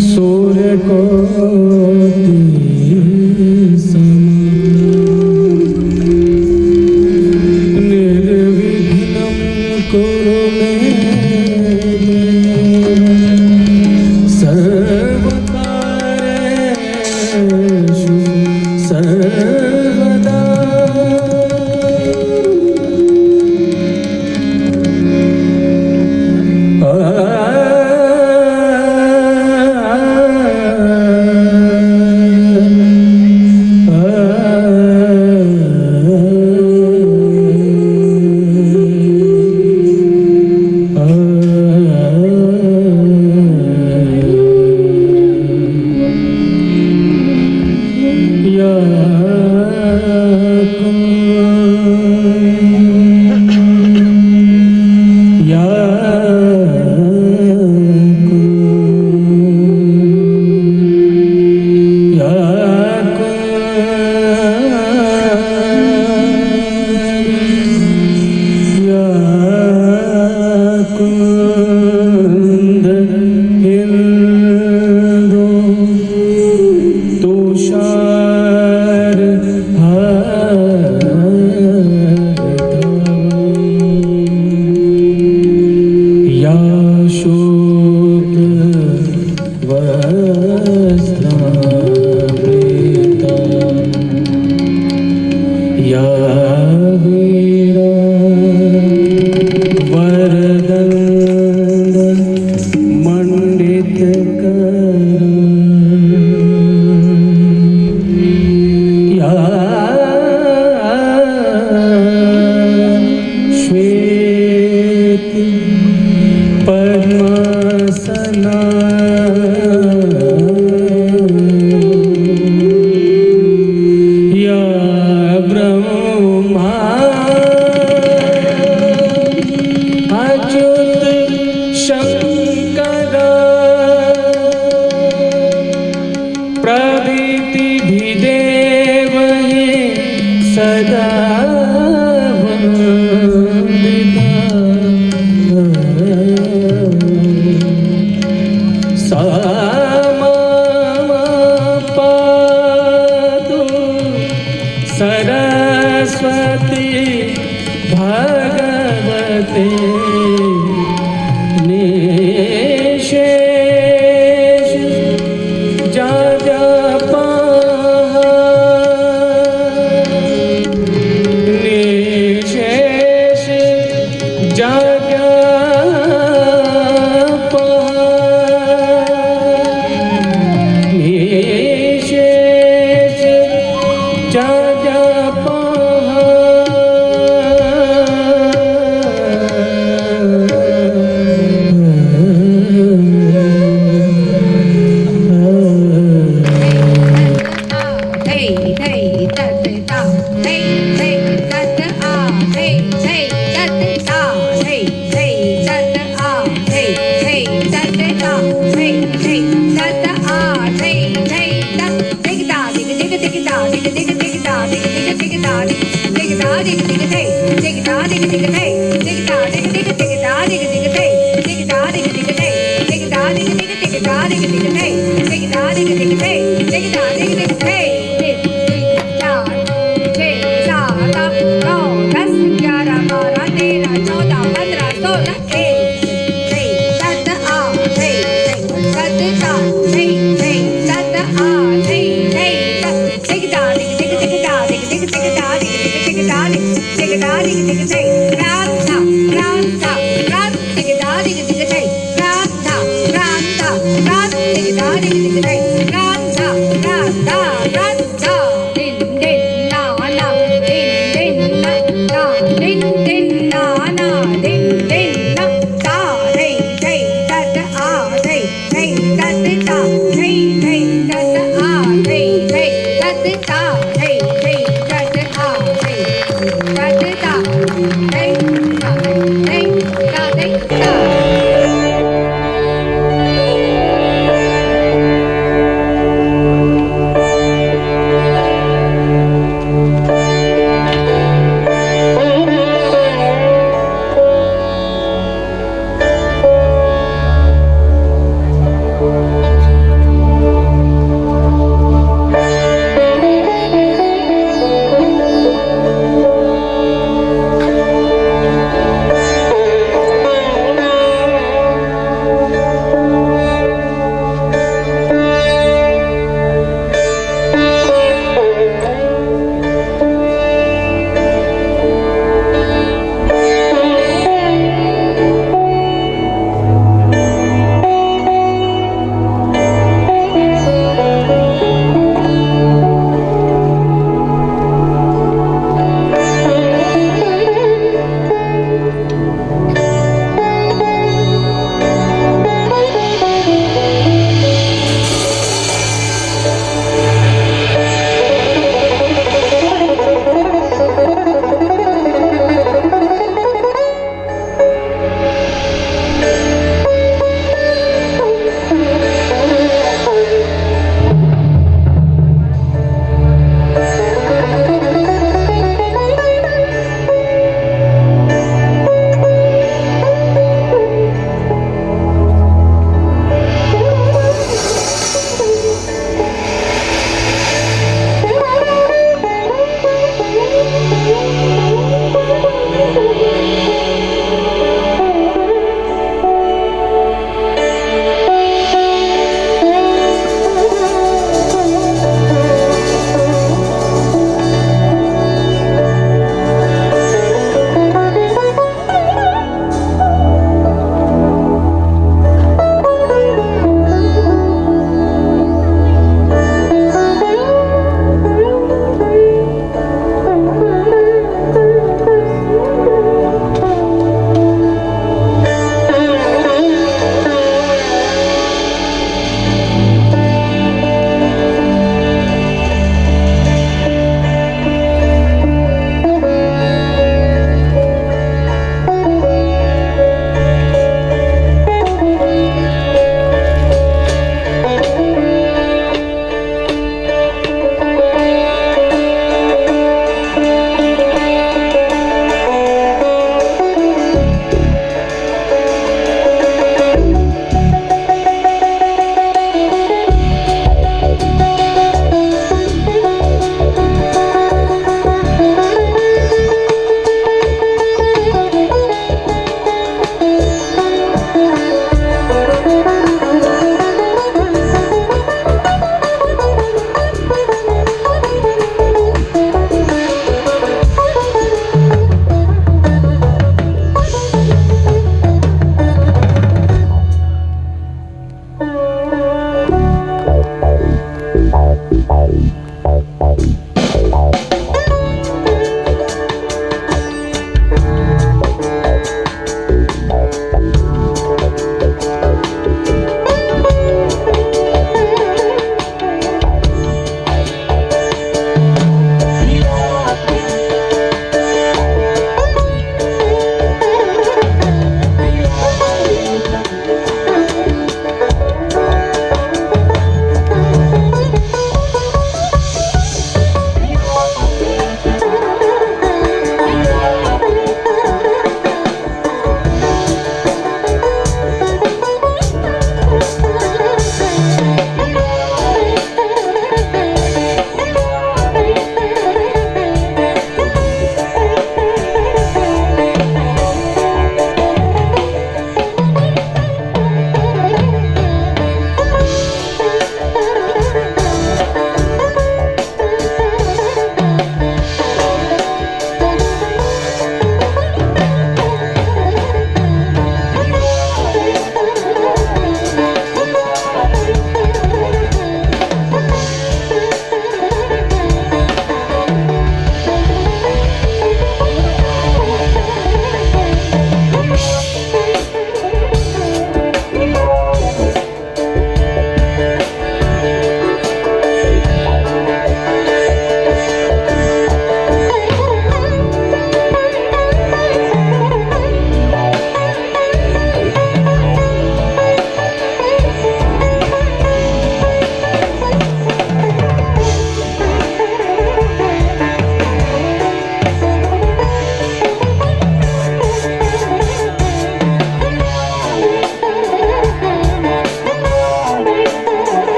सूर्य को निर्विघ्नं कुरु मे सर्वकार्येषु सर्वदा। सदा वंदिता सा पातु सरस्वती भगवती निशेष जपा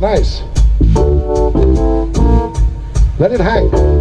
Nice. Let it hang.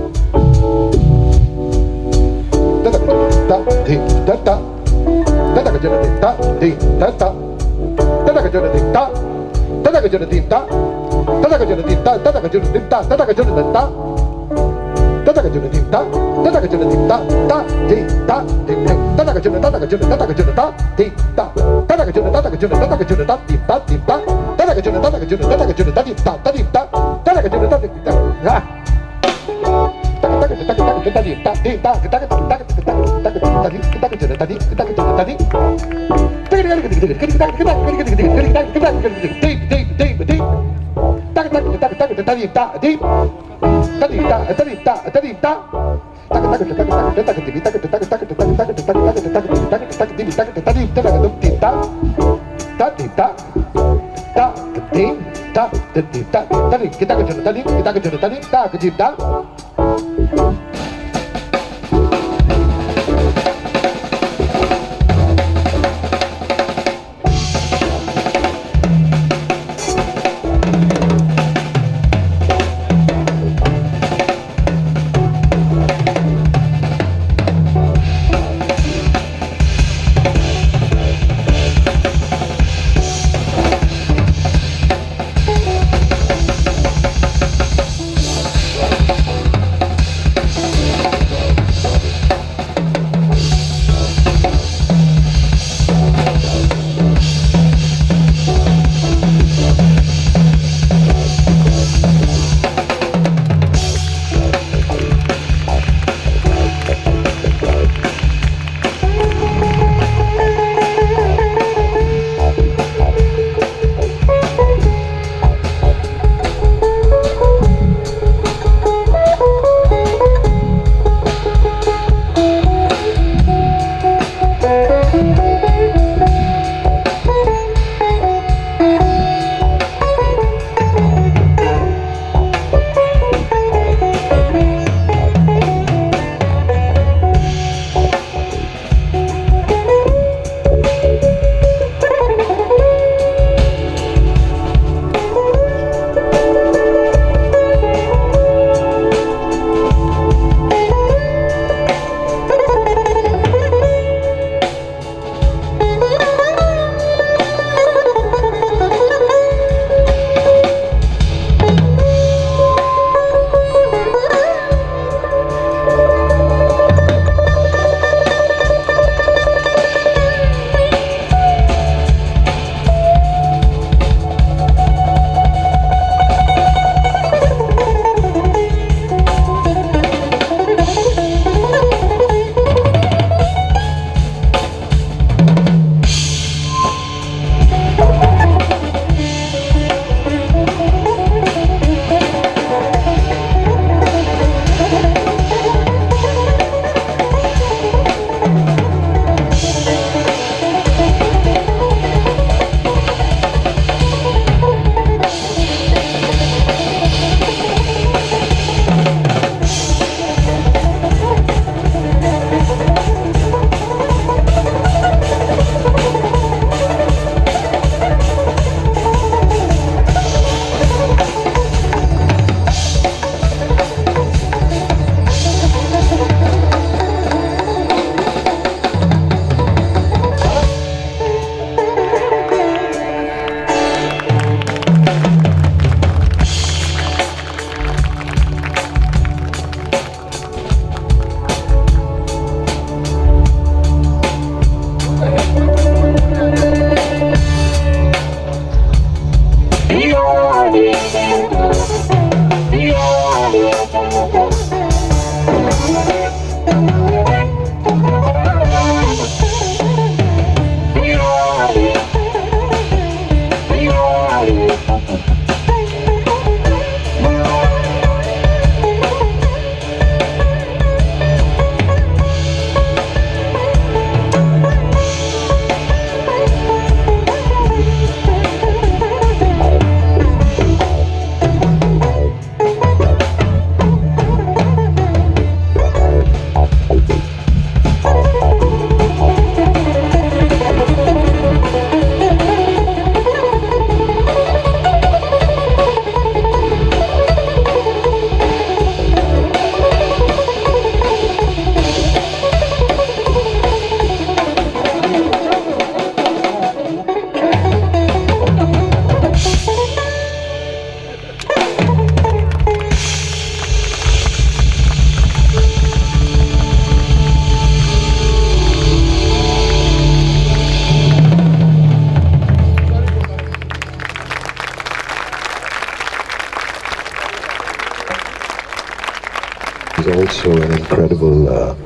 also an incredible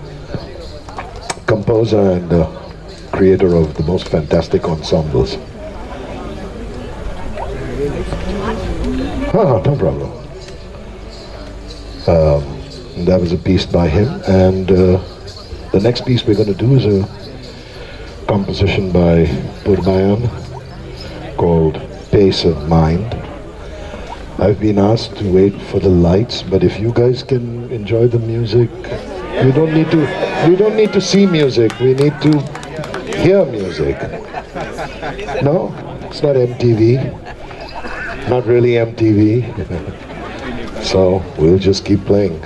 composer and creator of the most fantastic ensembles. No problem. That was a piece by him, and the next piece we're going to do is a composition by Purbayan called Pace of Mind. I've been asked to wait for the lights, but if you guys can enjoy the music, we don't need to see music, we need to hear music. No, it's not MTV, not really MTV. So we'll just keep playing.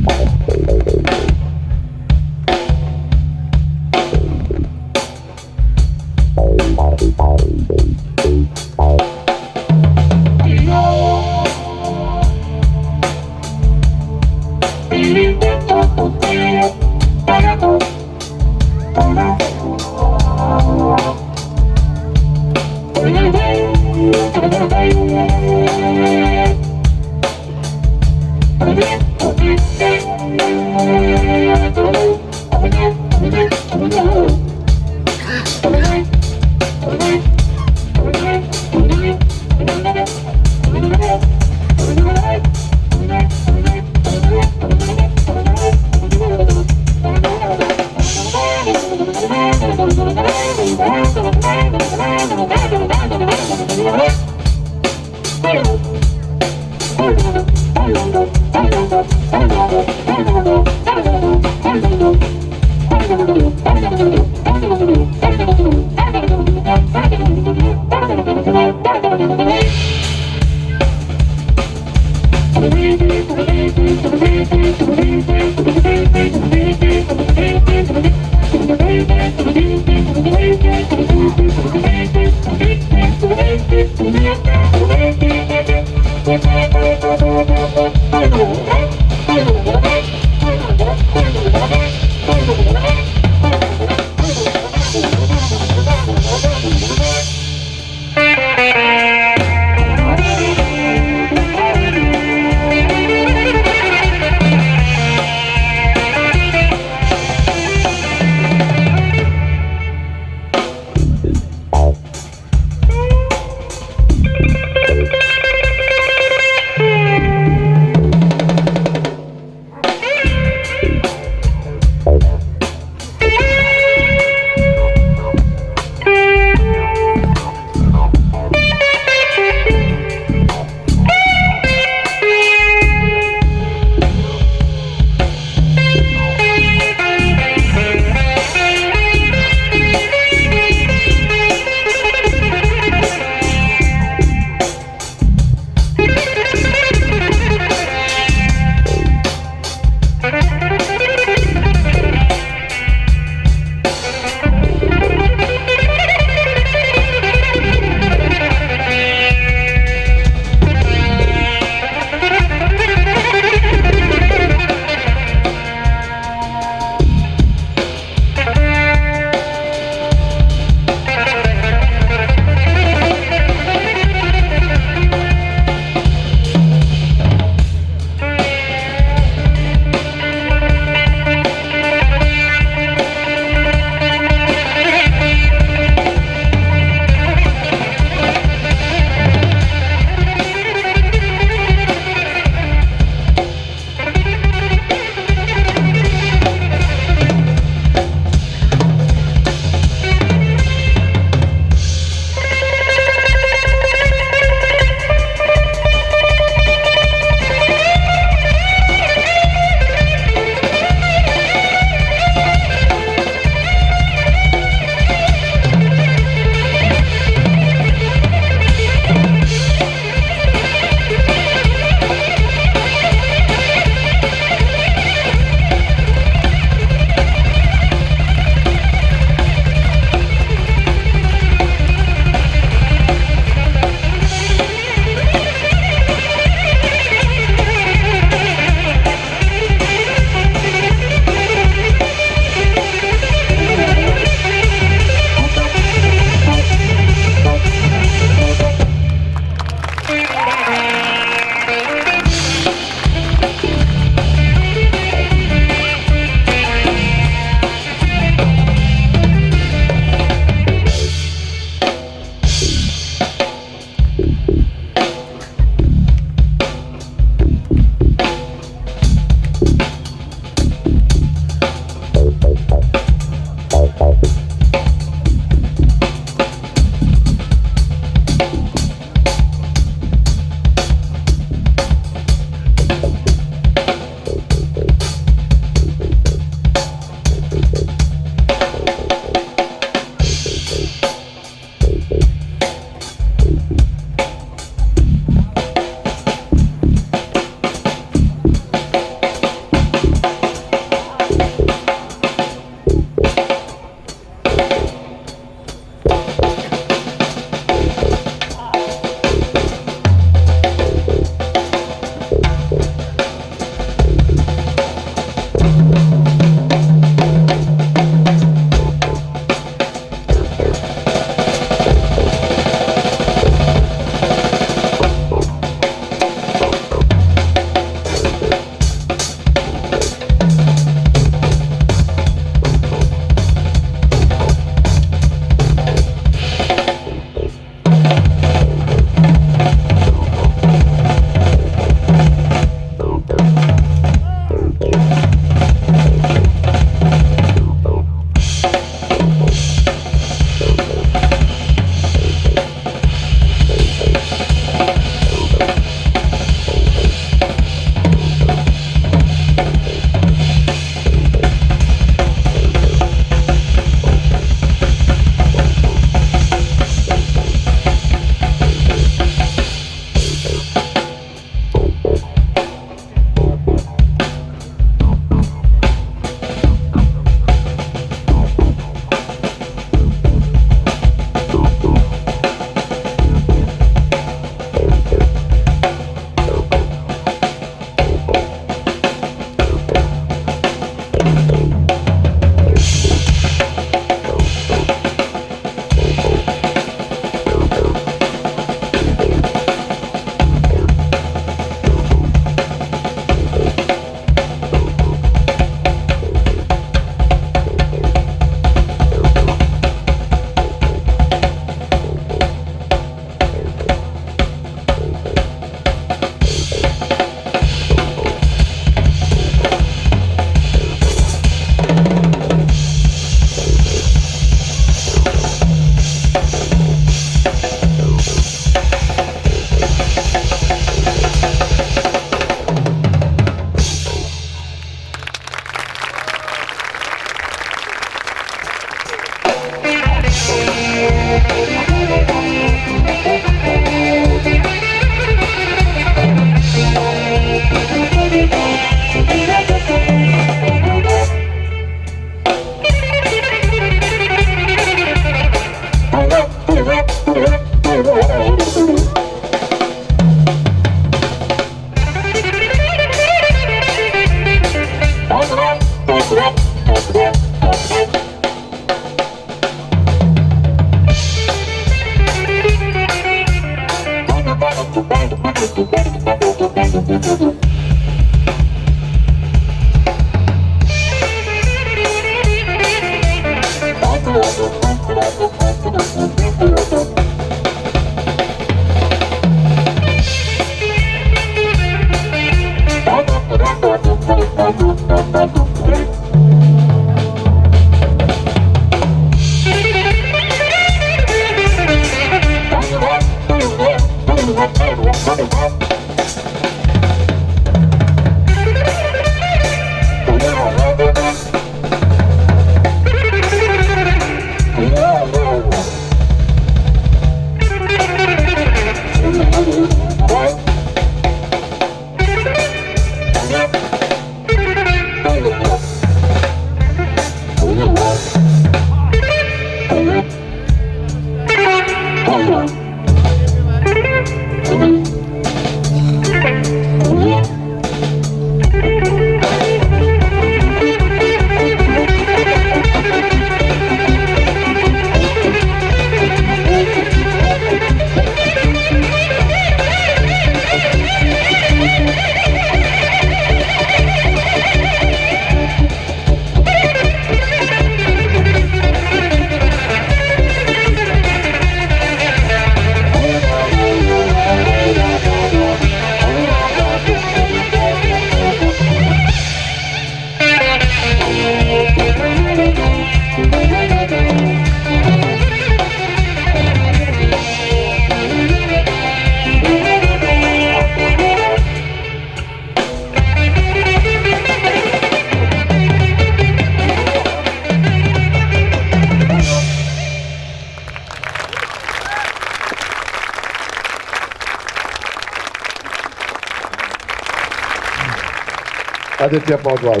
Aditya Podwal.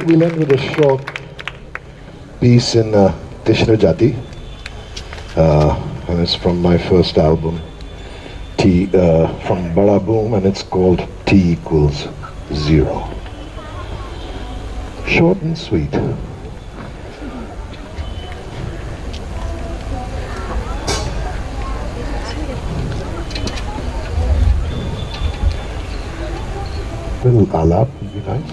We'll end with a short piece in Tishna Jati, and it's from my first album, from Bada Boom, and it's called T equals 0. Short and sweet. Little alap would be nice.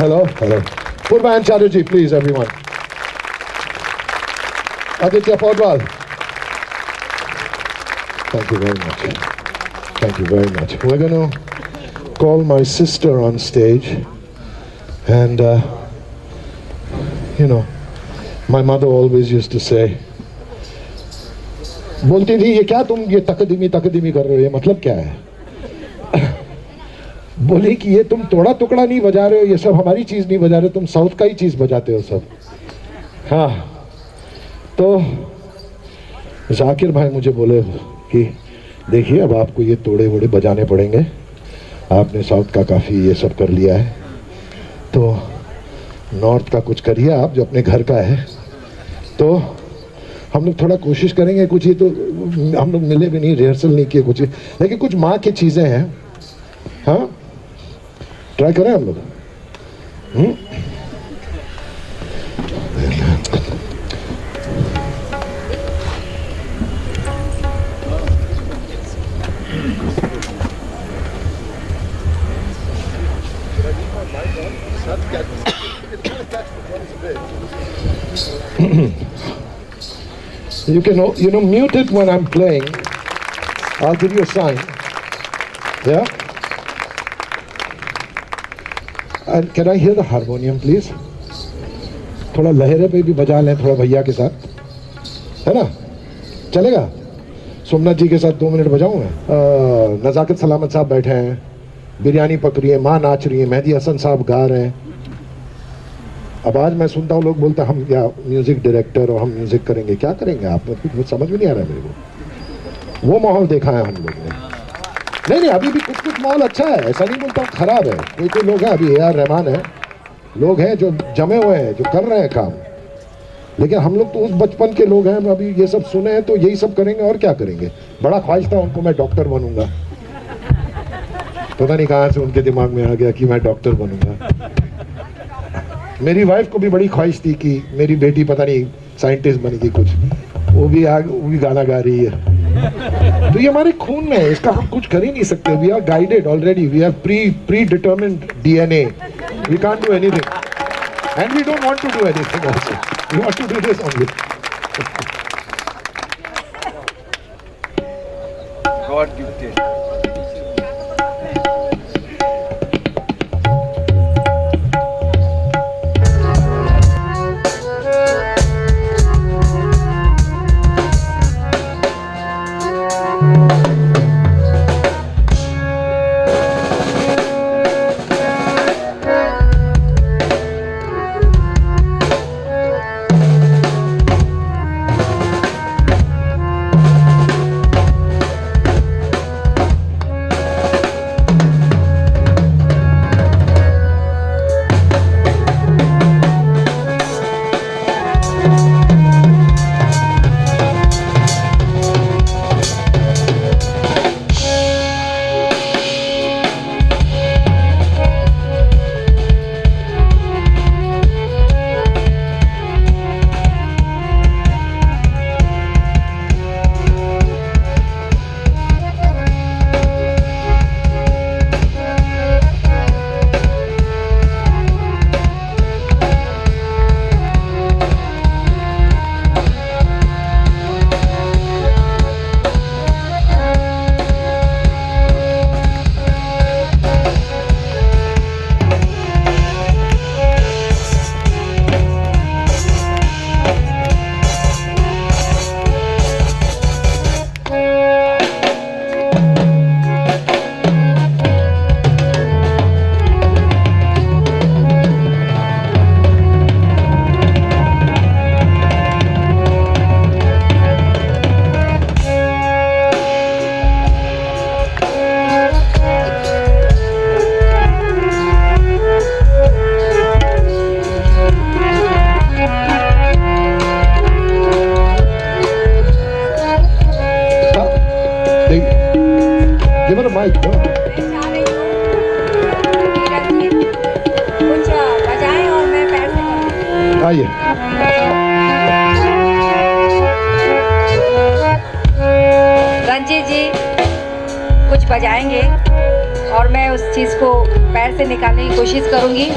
Hello, hello. Purbayan Chatterjee, please, everyone. Aditya Podwal. Thank you very much. Thank you very much. We're going to call my sister on stage. And, you know, my mother always used to say, बोलती थी ये क्या तुम ये तकदीमी कर रहे हो, ये मतलब क्या है? बोले कि ये तुम तोड़ा टुकड़ा नहीं बजा रहे हो, ये सब हमारी चीज नहीं बजा रहे, तुम साउथ का ही चीज बजाते हो सब. हाँ, तो जाकिर भाई मुझे बोले कि देखिए अब आपको ये तोड़े वोड़े बजाने पड़ेंगे, आपने साउथ का काफ़ी ये सब कर लिया है, तो नॉर्थ का कुछ करिए आप जो अपने घर का है. तो हम लोग थोड़ा कोशिश करेंगे कुछ, ही तो हम लोग मिले भी नहीं, रिहर्सल नहीं किए कुछ, लेकिन कुछ माँ की चीज़ें हैं. हाँ, ट्राई करें हम लोग. You can, mute it when I'm playing. I'll give you a sign. Yeah? And can I hear the harmonium, please? थोड़ा लहरे पे भी बजा लें थोड़ा भैया के साथ, है ना? चलेगा? सोमनाथ जी के साथ 2 मिनट बजाऊं मैं? नज़ाकत सलामत साहब बैठे हैं, बिरयानी पक रही है, माँ नाच रही है, मेहदी हसन साहब गा रहे हैं. अब आज मैं सुनता हूँ लोग बोलते हैं हम क्या म्यूजिक डायरेक्टर और हम म्यूजिक करेंगे, क्या करेंगे आप? कुछ समझ में नहीं आ रहा है मेरे को. वो माहौल देखा है हम लोग ने. नहीं, अभी भी कुछ माहौल अच्छा है, ऐसा नहीं बोलता हूँ खराब है. कोई लोग हैं, अभी AR रहमान है, लोग हैं जो जमे हुए हैं, जो कर रहे हैं काम. लेकिन हम लोग तो उस बचपन के लोग हैं, अभी ये सब सुने हैं तो यही सब करेंगे और क्या करेंगे. बड़ा ख्वाहिश था उनको मैं डॉक्टर बनूंगा, पता नहीं कहाँ से उनके दिमाग में आ गया कि मैं डॉक्टर बनूंगा. मेरी वाइफ को भी बड़ी ख्वाहिश थी कि मेरी बेटी पता नहीं साइंटिस्ट बनेगी कुछ, वो भी गाना गा रही है. तो ये हमारे खून में है, इसका हम कुछ कर ही नहीं सकते. We are guided already, we have predetermined DNA. We can't do anything and we don't want to do anything also. We want to do this only. God gifted. Mic दो। कुछ बजाएं और मैं पैर से करूं। आइए। रंजीत जी कुछ बजाएंगे और मैं उस चीज़ को पैर से निकालने की कोशिश करूंगी।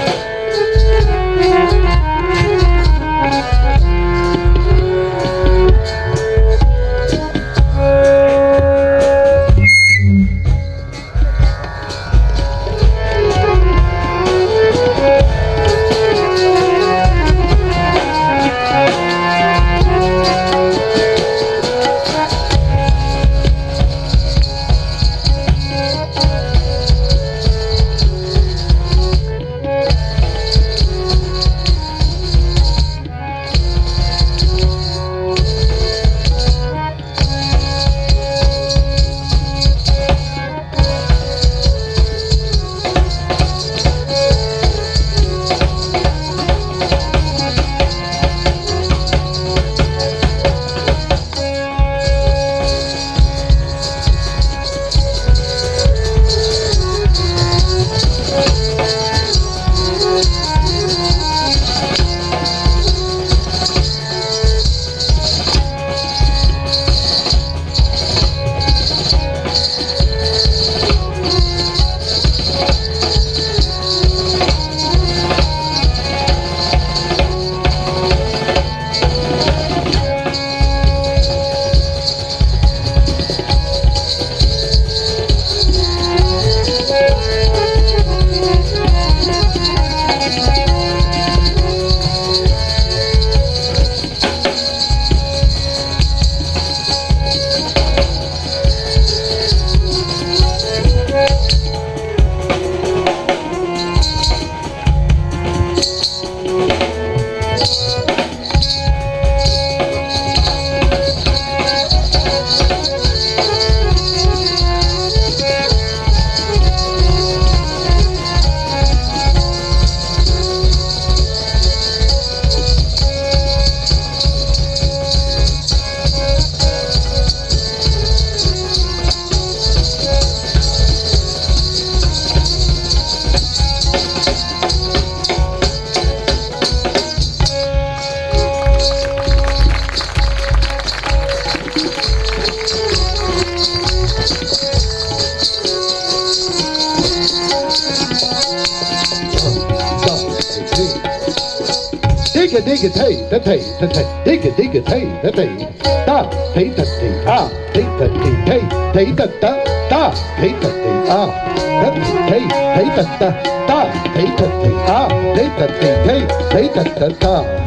dig it hey the tay the tay dig it hey the tay ta thấy thật thì a thấy thật thì thấy thật ta thấy thật thì a thật thấy thật ta thấy thật thì a thấy thật thì thấy thật ta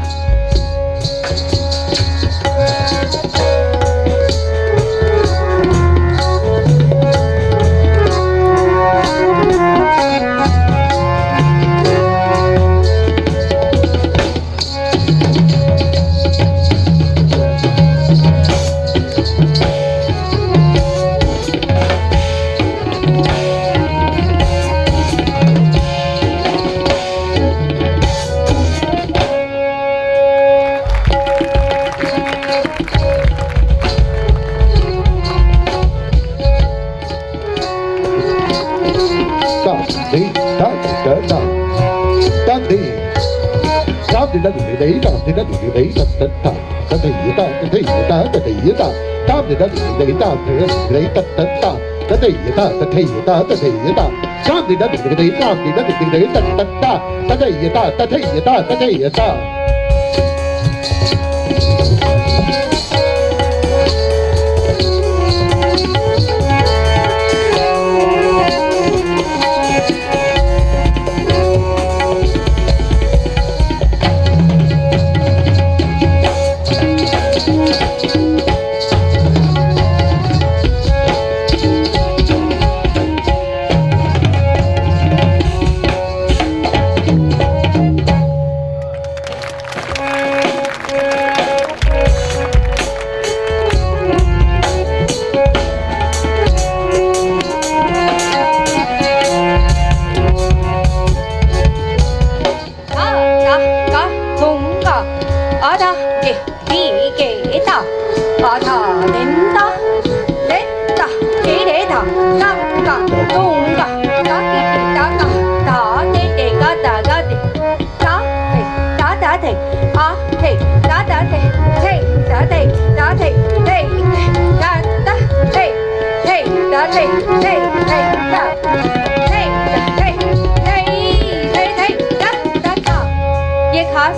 ये मिठास,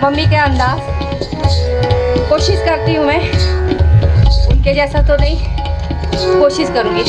mummy के अंदाज। कोशिश करती हूँ मैं, उनके जैसा तो नहीं, कोशिश करूँगी।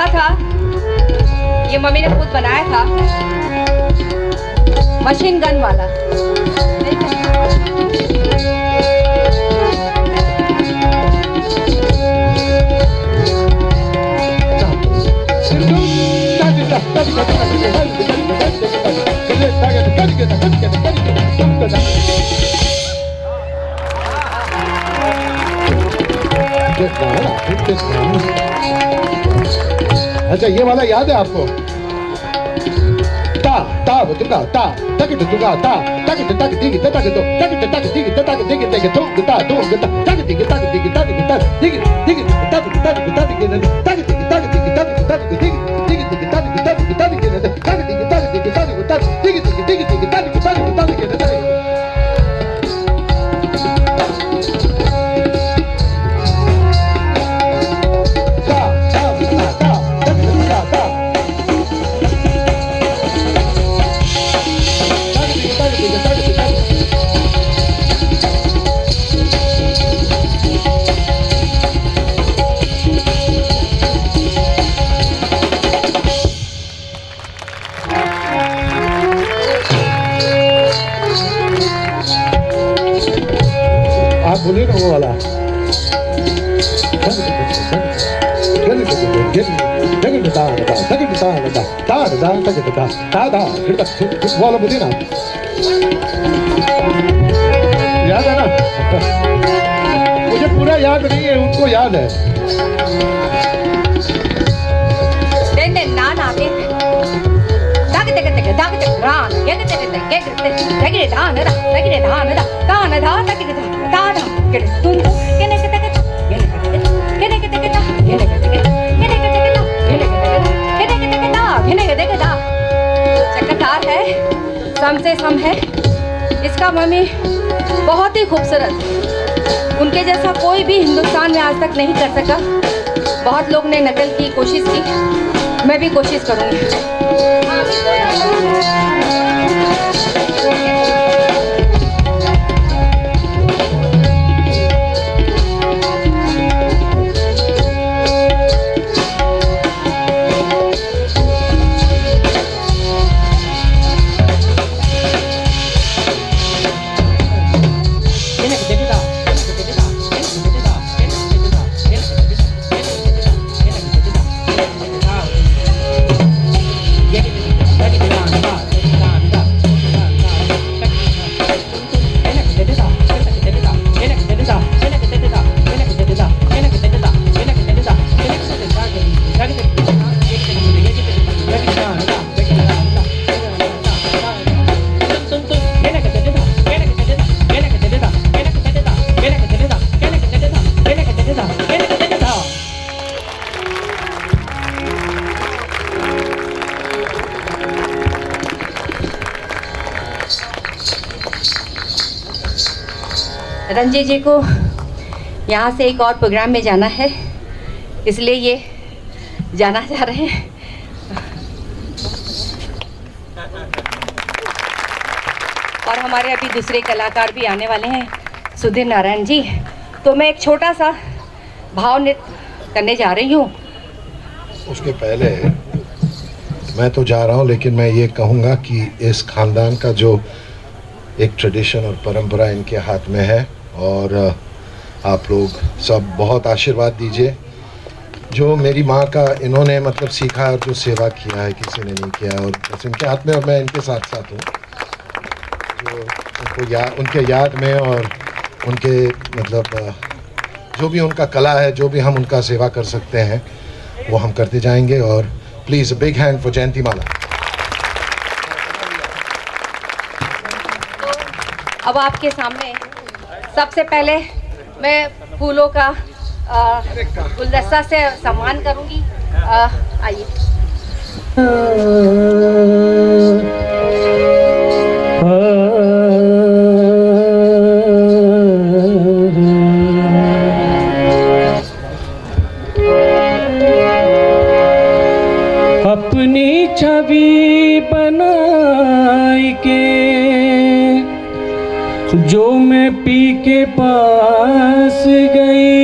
था, ये मम्मी ने खुद बनाया था, मशीन गन वाला। अच्छा ये वाला याद है आपको? ता ता बतुगा ता तक तुगा ता तक तक दिग तक तो तक तक दिग तक दिग तक तो ता तो तक दिग तक दिग तक तक दिग दिग तक तक तक दिग तक दिग तक दिग तक तक दिग दिग दिग तक तक तक दिग तक दिग तक दिग तक तक दिग दिग दिग दिग तक तक तक दिग तक बोलिए ना वो वाला वाला बोलिए ना, याद है ना? मुझे पूरा याद नहीं है, उनको याद है। ना चक्रधार है, सम से सम है। इसका मम्मी बहुत ही खूबसूरत, उनके जैसा कोई भी हिंदुस्तान में आज तक नहीं कर सका। बहुत लोग ने नकल की कोशिश की, मैं भी कोशिश करूँगी। रंजीत जी को यहाँ से एक और प्रोग्राम में जाना है, इसलिए ये जाना चाह रहे हैं। और हमारे अभी दूसरे कलाकार भी आने वाले हैं, सुधीर नारायण जी। तो मैं एक छोटा सा भाव नृत्य करने जा रही हूँ। उसके पहले मैं तो जा रहा हूँ, लेकिन मैं ये कहूँगा कि इस खानदान का जो एक ट्रेडिशन और परंपरा इनके हाथ में है, और आप लोग सब बहुत आशीर्वाद दीजिए। जो मेरी माँ का इन्होंने मतलब सीखा और जो सेवा किया है किसी ने नहीं किया, और बस इनके हाथ में और मैं इनके साथ साथ हूँ। जो उनको उनके याद में और उनके मतलब जो भी उनका कला है, जो भी हम उनका सेवा कर सकते हैं वो हम करते जाएंगे। और please big hand for Jayanti Mala. अब आपके सामने सबसे पहले मैं फूलों का गुलदस्ता से सम्मान करूंगी। आइए। अपनी छवि बनाई के जो मैं पी के पास गई,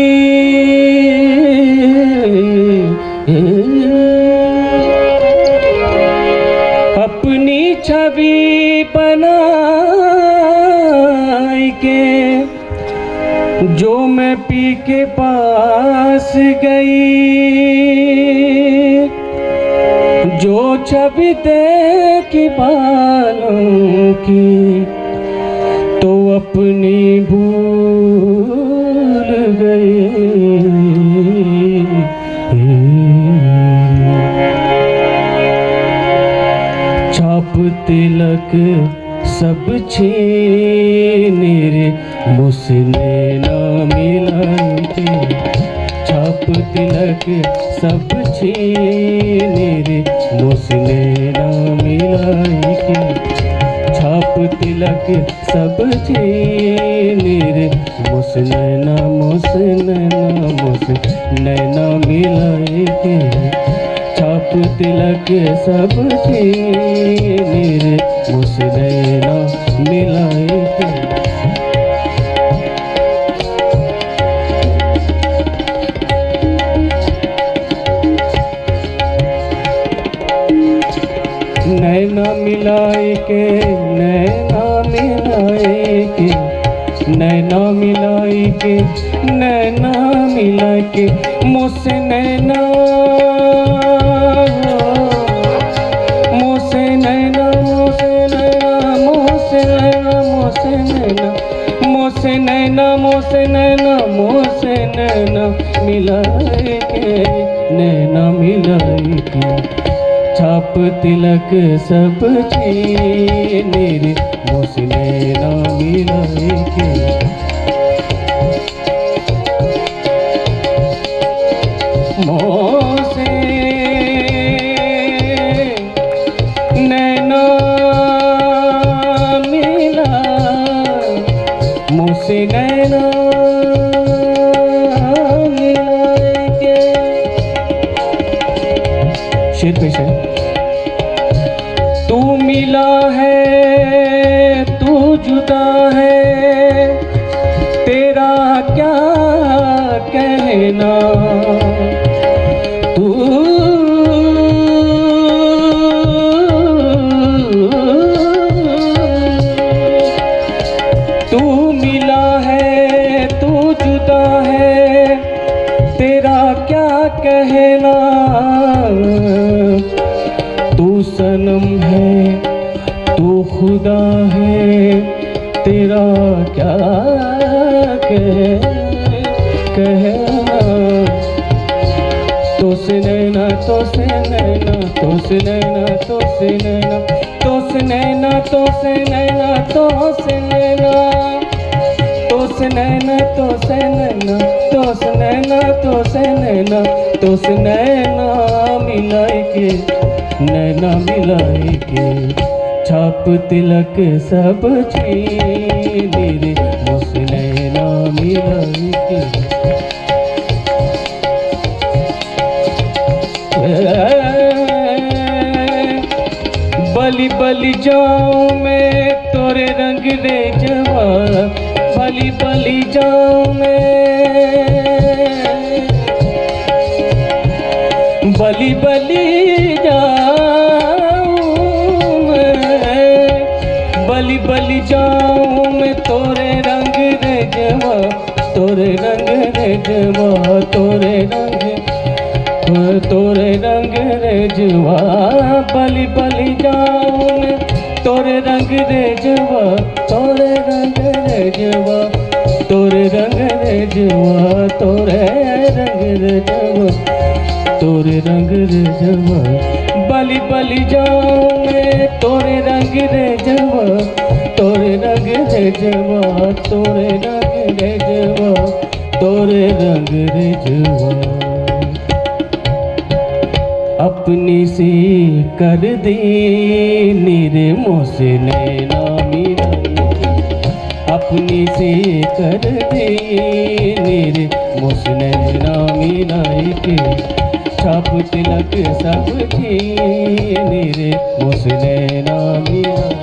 अपनी छवि बनाई के जो मैं पी के पास गई, जो छवि देखी बालों की तो अपनी भूल गई। छाप तिलक सब छीन रे मुझसे ना मिलाई के, छाप तिलक सब छीन रे मुझसे ना मिलाई के, छाप तिलक सब छीन रे मुझसे नैना मिलाई के, छाप तिलक सब छीन रे मुझसे नैना मिलाई के। नैना मिलाए के, नैना मिलाए के, नैना मिलाए के, नैना मिलाए के मुझसे नैना, मुझसे नैना, मुझसे नैना, मुझसे नैना, मुझसे नैना, मुझसे नैना, मुझसे नैना, मुझसे नैना मिलाए के, नैना मिलाए के, छाप तिलक सब छीन रे मुझसे नैना मिलाए के। शेर पेश है। तू मिला है तू जुदा है, तेरा क्या कहना, तू मिला है तू जुदा है, तेरा क्या कहना, तू सनम है तू खुदा है, तेरा क्या कहना। तो से नैना तो से नैना तो से नैना तो से नैना तो से नैना तो से नैना तो से नैना तो से नैना तो से नैना तो से नैना तो से नैना तो से नैना मिलाई के, नैना मिलाई के, छाप तिलक सब छीन रे, मुझसे नैना मिलाई के। बलि बलि जाऊं मैं तोरे रंग रे जवा, बलि बलि जाऊं मैं, बलि बलि जाऊं मैं, बलि बलि जाऊं मैं तोरे रंग रे जवा, तोरे रंग रे जवा, तोरे रंग रे जवा, बलि बलि जाऊं मैं तोरे रंग रे जवा, तोरे रंग रे जवा, तोरे रंग रे जवा, तोरे रंग रे जवा, तोरे रंग रे जवा, बलि बलि जाऊं मैं तोरे रंग रे जवा, तोरे रंग रे जवा, तोरे रंग रे जवा, तोरे रंग रे जवा। अपनी सी कर दे नीरे मोसे नैना मिलाई, अपनी सी कर दे नीरे मोसे नैना मिलाई के, छाप तिलक सब छीन रे, मोसे नैना मिलाई।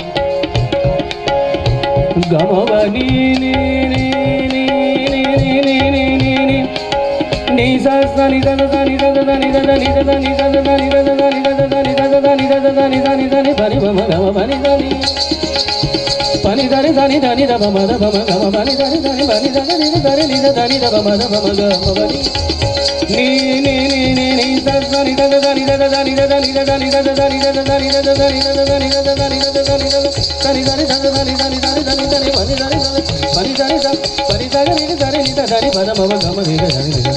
गमवनी नी नी नी नी नी नी नी नी नी नी सा सा नि दा दा नि दा दा नि दा दा नि दा दा नि दा दा नि दा दा नि दा दा नि दा दा नि दा दा नि दा नि दा नि pani ma ma ga ma pani da ni pani da ni da ni da ni da ba ma da ba ma ga ma pani da ni da ni pani da ni da ni da da ni da ba ma da ba ma ga ma ba ni ni ni ni ni sa sa ni da da ni da da ni da da ni da da ni da da ni da da ni da da ni da da ni da da ni da da ni da da ni da ni da da ni da ni da ni da ni da ni pani da ni pani da ni da pani da ni da ni da da ni ba da ma ma ga ma ni da ni da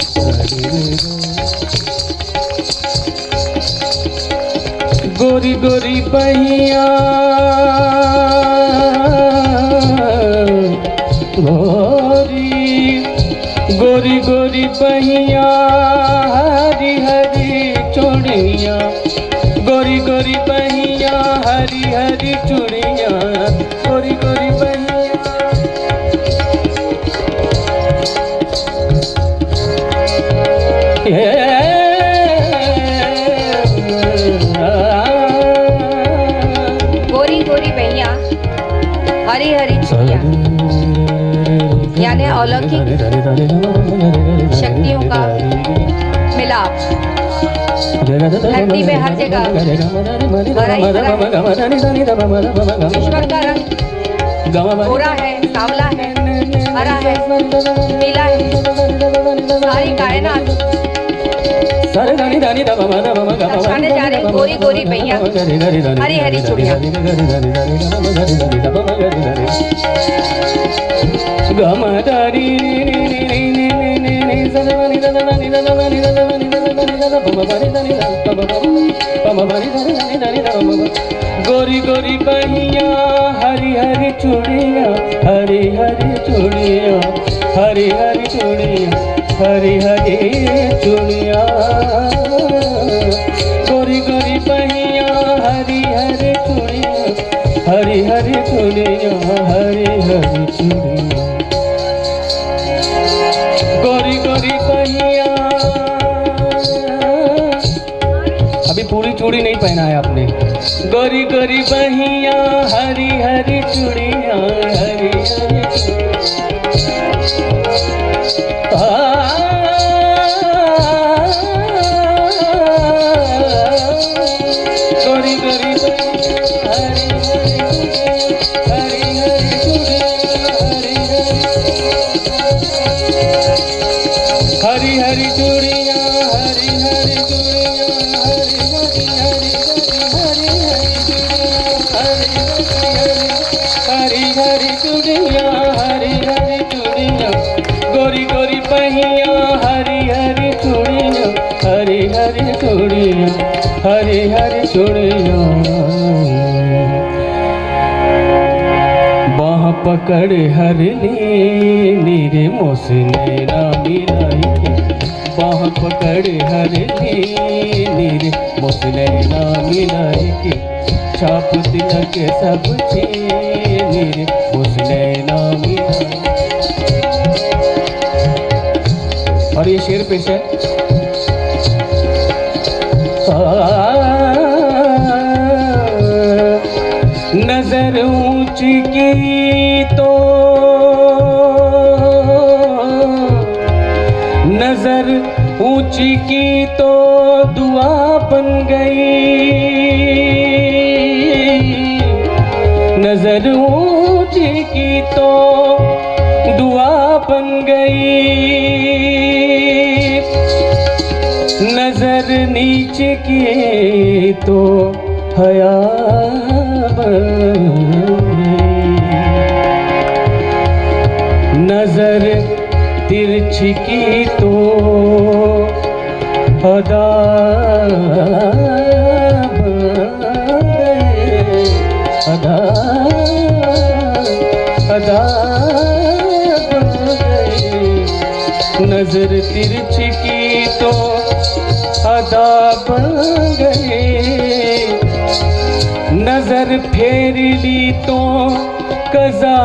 गोरी गोरी बहिया गोरी गोरी गोरी बहिया, हरी हरी चूड़िया, गोरी गोरी बहिया, हरी हरी चूड़िया, गोरी गोरी बहिया। हरी हरी चूड़ियां यानी अलौकिक शक्तियों का मिलाप, धरती में हर जगह ईश्वर का रंग गोरा है, सांवला है, हरा है, नीला है, सारी कायनात छाने जा रही गोरी गोरी पैया, हरी हरी चूड़ियां। गोरी गोरी पहिया, हरी हरी चूड़िया, हरी हरी चूड़िया, हरी हरी चूड़िया, हरी हरी चूड़िया, गोरी गोरी पहिया, हरी हरी चूड़िया, हरी हरी चूड़िया, हरी हरी चूड़िया, गोरी गोरी पहिया। अभी पूरी चूड़ी नहीं पहना है आपने। गोरी गोरी बहिया हरी हरी चूड़िया हरी हरी गोरी गोरी हरी हरी चूड़िया हरी हरी चूड़िया हरी हरी चूड़िया हरी हरी चूड़िया हरी हरी चूड़िया गोरी गोरी पहिया हरी हरी चूड़िया हरी हरी चूड़िया हरी हरी चूड़िया बाह पकड़ हरली नीरे मोसने मिलाई के बाह पकड़ हरली नीरे मोसने मिलाई के छाप तिलक सब नीरे मोसने मिलाई। और ये शेर पेश है। नजर ऊंची की तो नजर ऊंची की तो दुआ बन गई नजर ऊंची की तो दुआ बन गई नजर नीचे की तो हया नजर तिरछी की तो अदा अदा अदा नजर तिरछी की तो अदा बन गई नजर फेर ली तो कज़ा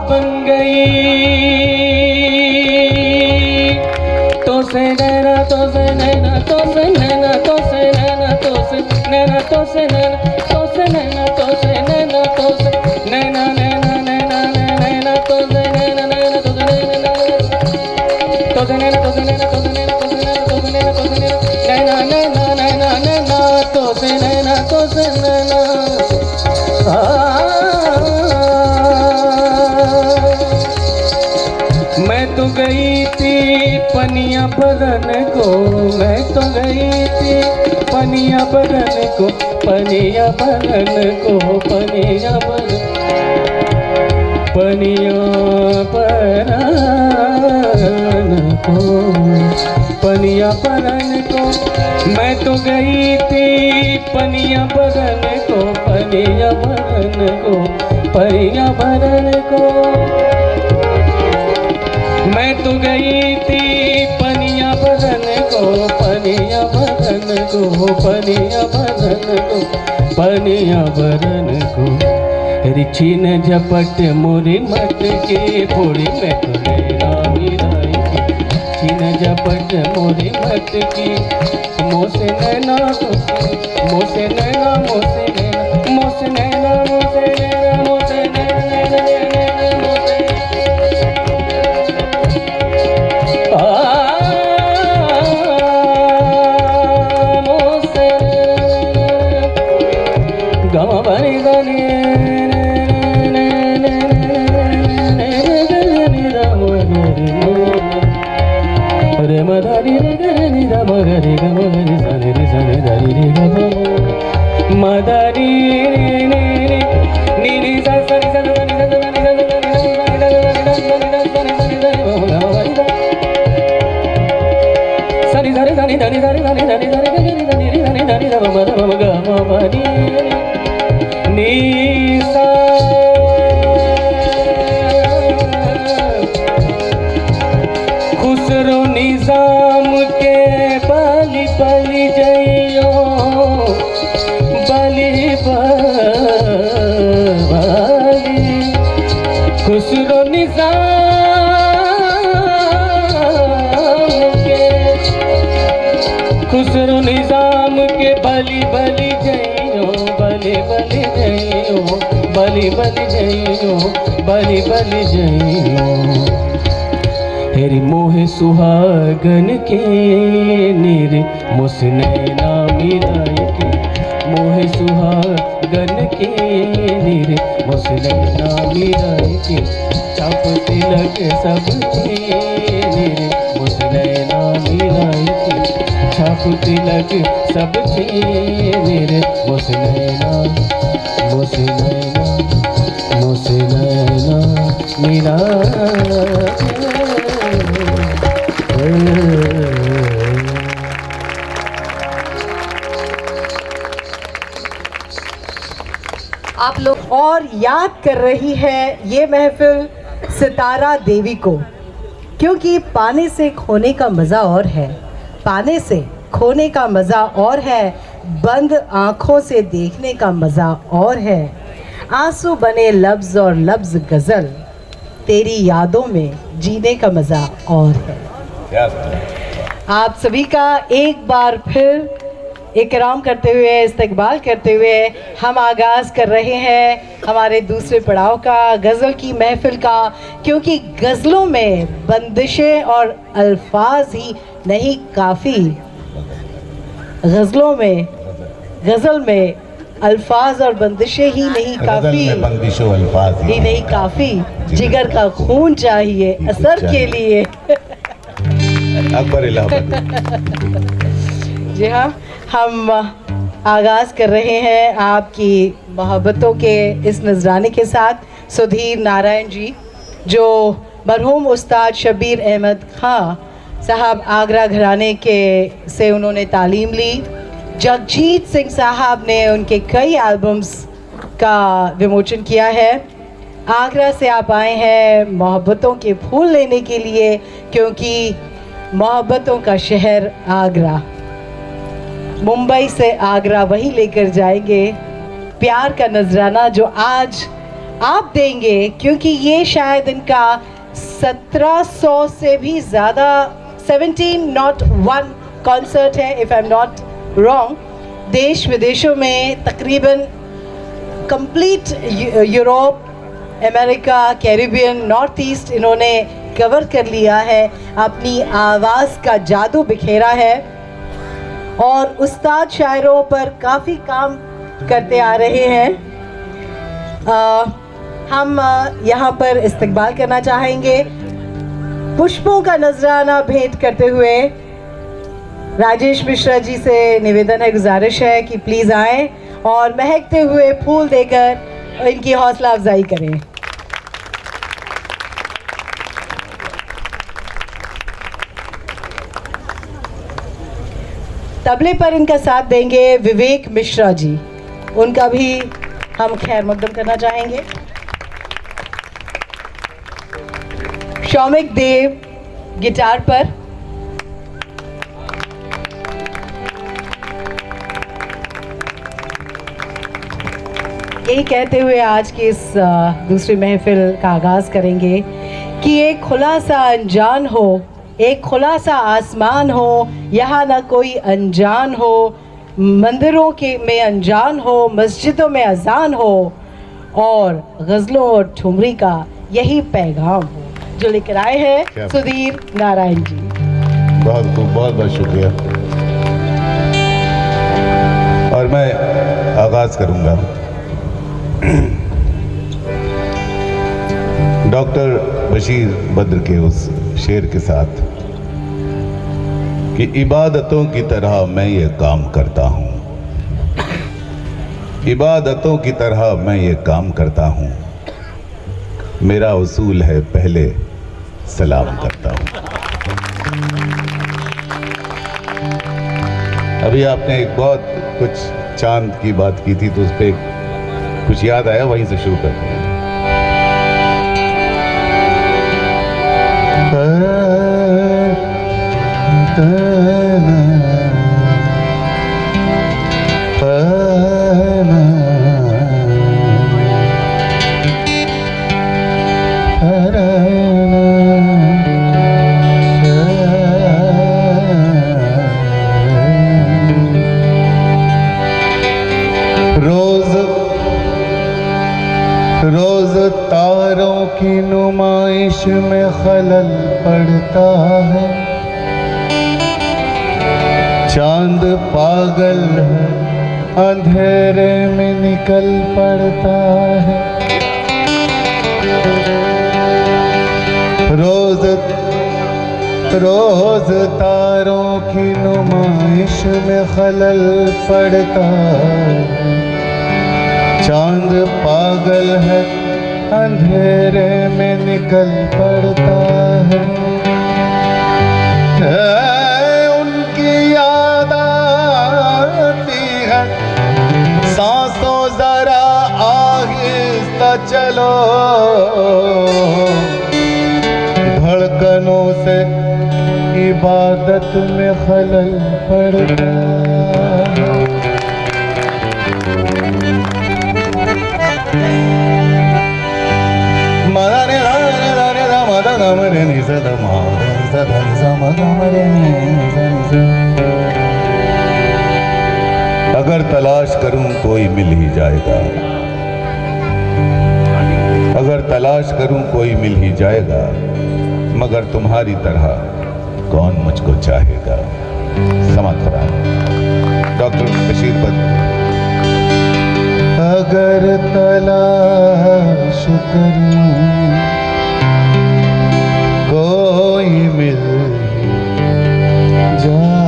बन गई तो से नैना तो से नैना तो से नैना तो से नैना तो से नैना तो से नैना तो से नैना तो से नैना तो से नैना नैना नैना नैना तो से नैना नैना तो से नैना तो से नैना तो से नैना तो से नैना तो से नैना तो से नैना तो से नैना नैना नैना नैना तो से नैना तो से नैना मैं तो गई थी पनिया भरन को मैं तो गई थी पनिया भरन को पनिया भरन को पनिया भरन को पनिया भरन को मैं तो गई थी पनिया भरन को पनिया भरन को पनिया भरन को मैं तो गई थी पनिया भरन को पनिया भरन को पनिया भरन को पनिया भरन को रिछी न झपट मोरी मट के फोड़ी में तो नैना मिलाई के छिन झपट मोरी मट की मोसे नैना मोसे नैना मोसे नैना मोसे नैना मोसे नैना मोसे नैना मोसे गमा बनी गनी रे मदारी रे गनी दा मगरी गम गनी सनी रे सनी दारी रे गम मदारी रे नी नी सा सनी सा सनी सा सनी सा सनी सनी सनी धनी धनी धनी धनी धनी धनी धनी धनी धनी धम धम गम बनी नी सा खुसरो निजाम के बलि बलि जइयो बलि बलि खुसरो निजाम के खुसरो निजाम के बलि बलि जइयो, बलि बलि जइयो, बलि बलि जइयो, बलि बलि जइयो। हेरी मोहे सुहागन के निर मुसनैना मिलाए के, मोहे सुहागन के निर मुसनैना मिलाए के, छाप तिलक सब निर मुसनैना मिलाए के, छाप तिलक सब निर मुसनैना, मुसनैना, मुसनैना मिलाए। आप लोग और याद कर रही है ये महफिल सितारा देवी को, क्योंकि पाने से खोने का मज़ा और है, पाने से खोने का मज़ा और है, बंद आँखों से देखने का मज़ा और है। आंसू बने लफ्ज़ और लफ्ज़ गज़ल, तेरी यादों में जीने का मज़ा और है। आप सभी का एक बार फिर इकराम करते हुए, इस्तकबाल करते हुए हम आगाज़ कर रहे हैं हमारे दूसरे पड़ाव का, गज़ल की महफ़िल का। क्योंकि गज़लों में बंदिशें और अल्फाज ही नहीं काफ़ी, गज़लों में, गज़ल में अल्फाज और बंदिशें ही नहीं काफ़ी, बंदिशों अल्फाज ही नहीं काफ़ी, जिगर का खून चाहिए असर के लिए। अकबर इलाहाबादी। जी हाँ, हम आगाज़ कर रहे हैं आपकी मोहब्बतों के इस नजराने के साथ। सुधीर नारायण जी, जो मरहूम उस्ताद शबीर अहमद खां साहब आगरा घराने के से उन्होंने तालीम ली। जगजीत सिंह साहब ने उनके कई एल्बम्स का विमोचन किया है। आगरा से आप आए हैं मोहब्बतों के फूल लेने के लिए, क्योंकि मोहब्बतों का शहर आगरा, मुंबई से आगरा वही लेकर जाएंगे प्यार का नजराना जो आज आप देंगे, क्योंकि ये शायद इनका 1700 से भी ज़्यादा 1701 कॉन्सर्ट है, if I am not wrong. देश विदेशों में तकरीबन complete Europe, America, Caribbean, north east इन्होंने कवर कर लिया है, अपनी आवाज़ का जादू बिखेरा है और उस्ताद शायरों पर काफ़ी काम करते आ रहे हैं। हम यहाँ पर इस्तकबाल करना चाहेंगे, पुष्पों का नजराना भेंट करते हुए राजेश मिश्रा जी से निवेदन है, गुजारिश है कि प्लीज़ आएँ और महकते हुए फूल देकर इनकी हौसला अफजाई करें। तबले पर इनका साथ देंगे विवेक मिश्रा जी, उनका भी हम खैर मकदम करना चाहेंगे। शौमिक देव गिटार पर, यही कहते हुए आज की इस दूसरी महफिल का आगाज़ करेंगे कि एक खुला सा अनजान हो, एक खुला सा आसमान हो, यहाँ ना कोई अनजान हो, मंदिरों के में अनजान हो, मस्जिदों में अजान हो, और गज़लों और ठुमरी का यही पैगाम हो। जो लेकर आए हैं सुधीर नारायण जी। बहुत खूब, बहुत बहुत शुक्रिया। और मैं आगाज़ करूँगा डॉक्टर बशीर बद्र के उस शेर के साथ कि इबादतों की तरह मैं ये काम करता हूँ, इबादतों की तरह मैं ये काम करता हूँ, मेरा उसूल है पहले सलाम करता हूँ। अभी आपने एक बहुत कुछ चांद की बात की थी, तो उस पर कुछ याद आया, वहीं से शुरू करते हैं। की नुमाइश में खलल पड़ता है, चांद पागल है अंधेरे में निकल पड़ता है। रोज रोज तारों की नुमाइश में खलल पड़ता है, चांद पागल है अंधेरे में निकल पड़ता है। उनकी याद आती है, सांसों जरा आहिस्ता चलो, धड़कनों से इबादत में खलल पड़ता है। अगर तलाश करूं कोई मिल ही जाएगा, अगर तलाश करूं कोई मिल ही जाएगा, मगर तुम्हारी तरह कौन मुझको चाहेगा। समाधरा डॉक्टर बशीर बद। अगर तलाश करूं कोई मिल जाएगा,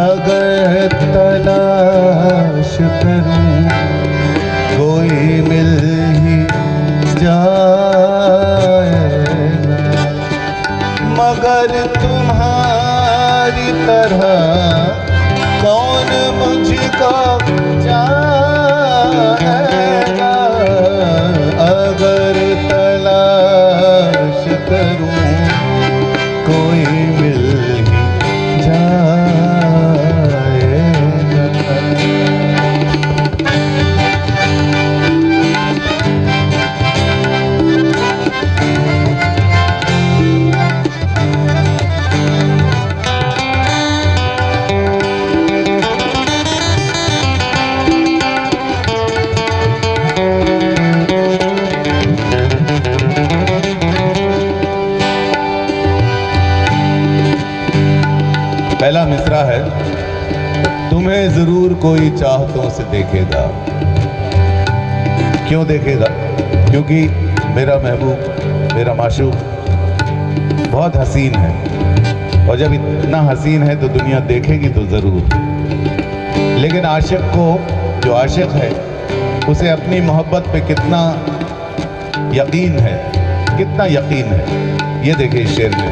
अगर तलाश करूं कोई मिल ही जाएगा, मगर तुम्हारी तरह कौन मुझको चाहेगा। अगर तलाश करूं कोई मिल ही जाएगा। पहला मिसरा है, तुम्हें जरूर कोई चाहतों से देखेगा। क्यों देखेगा? क्योंकि मेरा महबूब, मेरा माशूक बहुत हसीन है, और जब इतना हसीन है तो दुनिया देखेगी तो जरूर। लेकिन आशिक को, जो आशिक है, उसे अपनी मोहब्बत पे कितना यकीन है, कितना यकीन है, ये देखिए इस शेर में।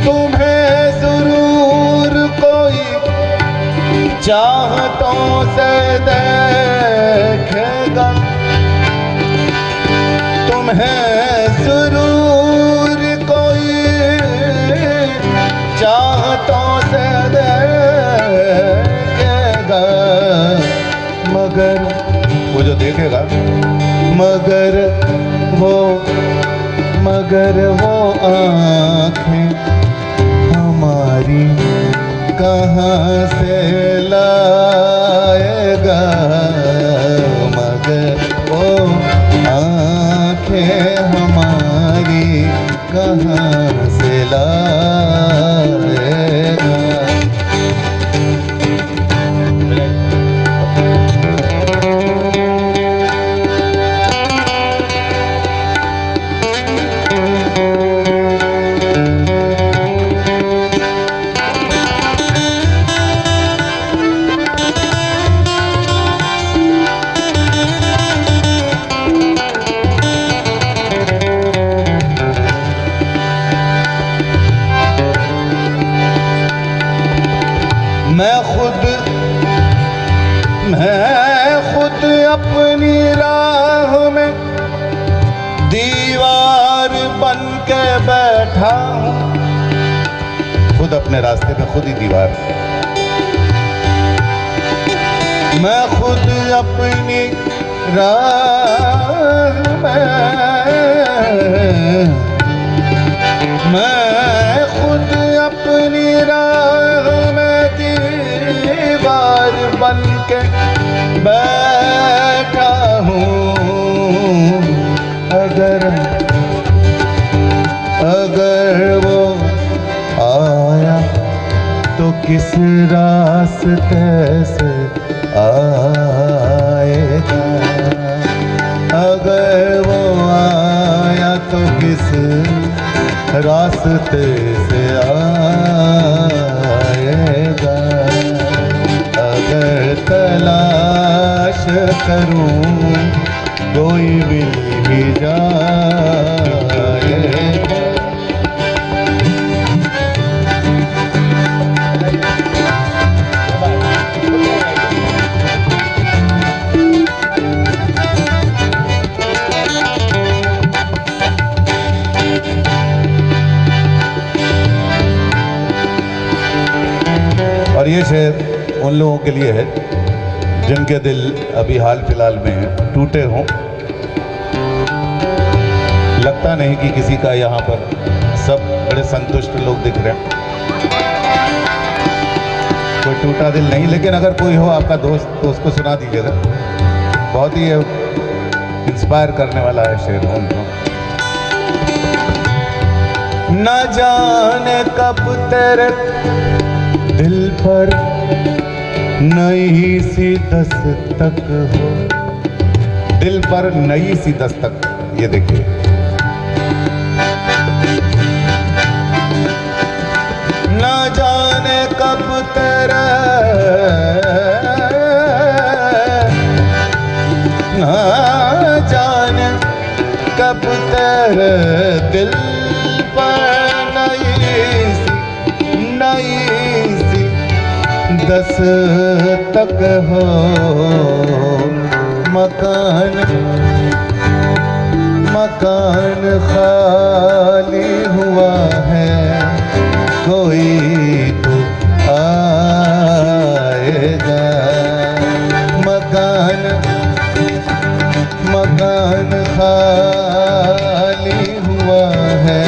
तुम्हें जरूर कोई चाहतों से देखेगा, तुम्हें जरूर कोई चाहतों से देखेगा, मगर वो जो देखेगा, मगर वो आँखें हमारी कहाँ से लाएगा। मगर वो आँखें हमारी कहाँ से लाएगा। मैं खुद अपनी राह में दीवार बन के बैठा हूं, खुद अपने रास्ते पे खुद ही दीवार। मैं खुद अपनी राह मैं खुद अपनी राह में दीवार बन के बैठा हूँ। अगर वो आया तो किस रास्ते से आएगा, अगर वो आया तो किस रास्ते से आएगा। अगर तलाश करूं कोई मिल ही जाएगा। और ये शेर उन लोगों के लिए है जिनके दिल अभी हाल फिलहाल में टूटे हों। लगता नहीं कि किसी का यहाँ पर, सब बड़े संतुष्ट लोग दिख रहे हैं, कोई टूटा दिल नहीं। लेकिन अगर कोई हो आपका दोस्त तो उसको सुना दीजिएगा, बहुत ही इंस्पायर करने वाला है शेर उनको। न जाने कब तेरे दिल पर नई सी दस्तक हो, दिल पर नई सी दस्तक, ये देखिए। न जाने कब तेरा, न जाने कब तेरे दिल पर नई सी दस्तक हो। मकान खाली हुआ है, कोई तो आएगा। मकान खाली हुआ है,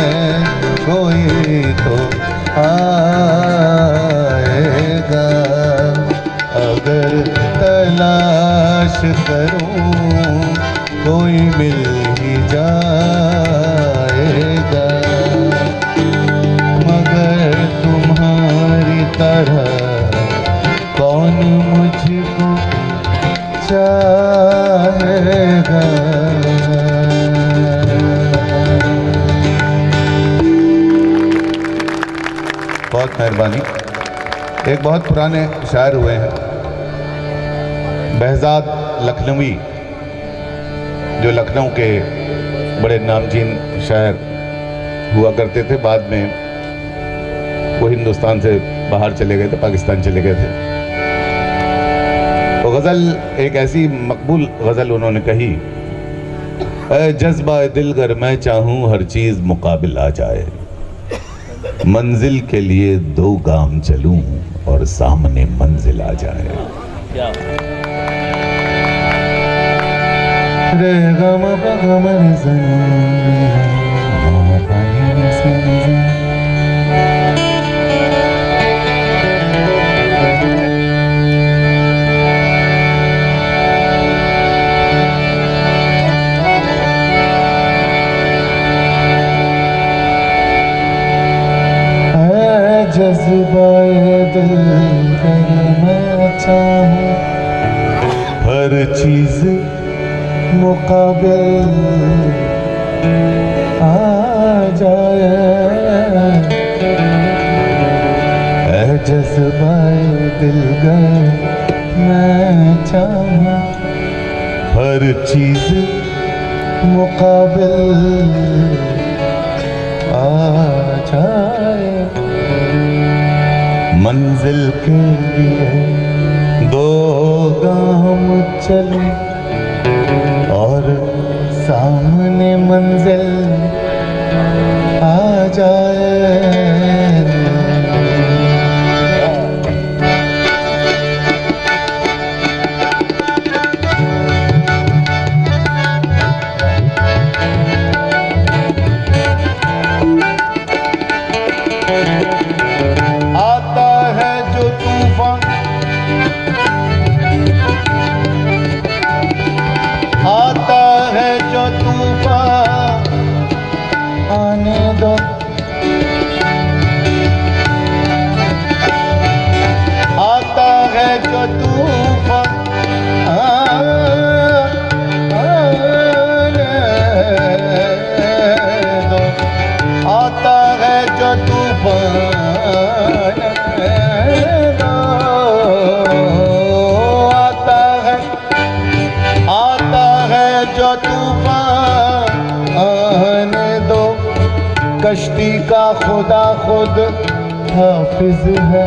कोई तो आएगा। अगर तलाश करूं कोई मिल ही जाएगा। मगर तुम्हारी तरह कौन मुझको चाहेगा। बहुत मेहरबानी। एक बहुत पुराने शायर हुए हैं बहजाद लखनवी, जो लखनऊ के बड़े नामचीन शायर हुआ करते थे। बाद में वो हिंदुस्तान से बाहर चले गए थे, पाकिस्तान चले गए थे। वो गज़ल, एक ऐसी मकबूल गज़ल उन्होंने कही, ऐ जज्बा दिलगर मैं चाहूँ हर चीज़ मुकाबिल आ जाए, मंजिल के लिए 2 गाम चलूं और सामने मंजिल आ जाए। रे गम गम जज्बाए दिल मैं चाहूं हर चीज मुकाबिल आ जाए। ऐ जज्बाए दिल मैं चाहूं हर चीज मुकाबिल आ जाए। मंजिल के लिए दो गाम चले और सामने मंजिल आ जाए। आता है जो तूफान, आता है जो तूफान, आने दो। आता है जो तूफान, आने दो। आता है जो तूफान, जो तूफान आने दो। कश्ती का खुदा खुद हाफिज है,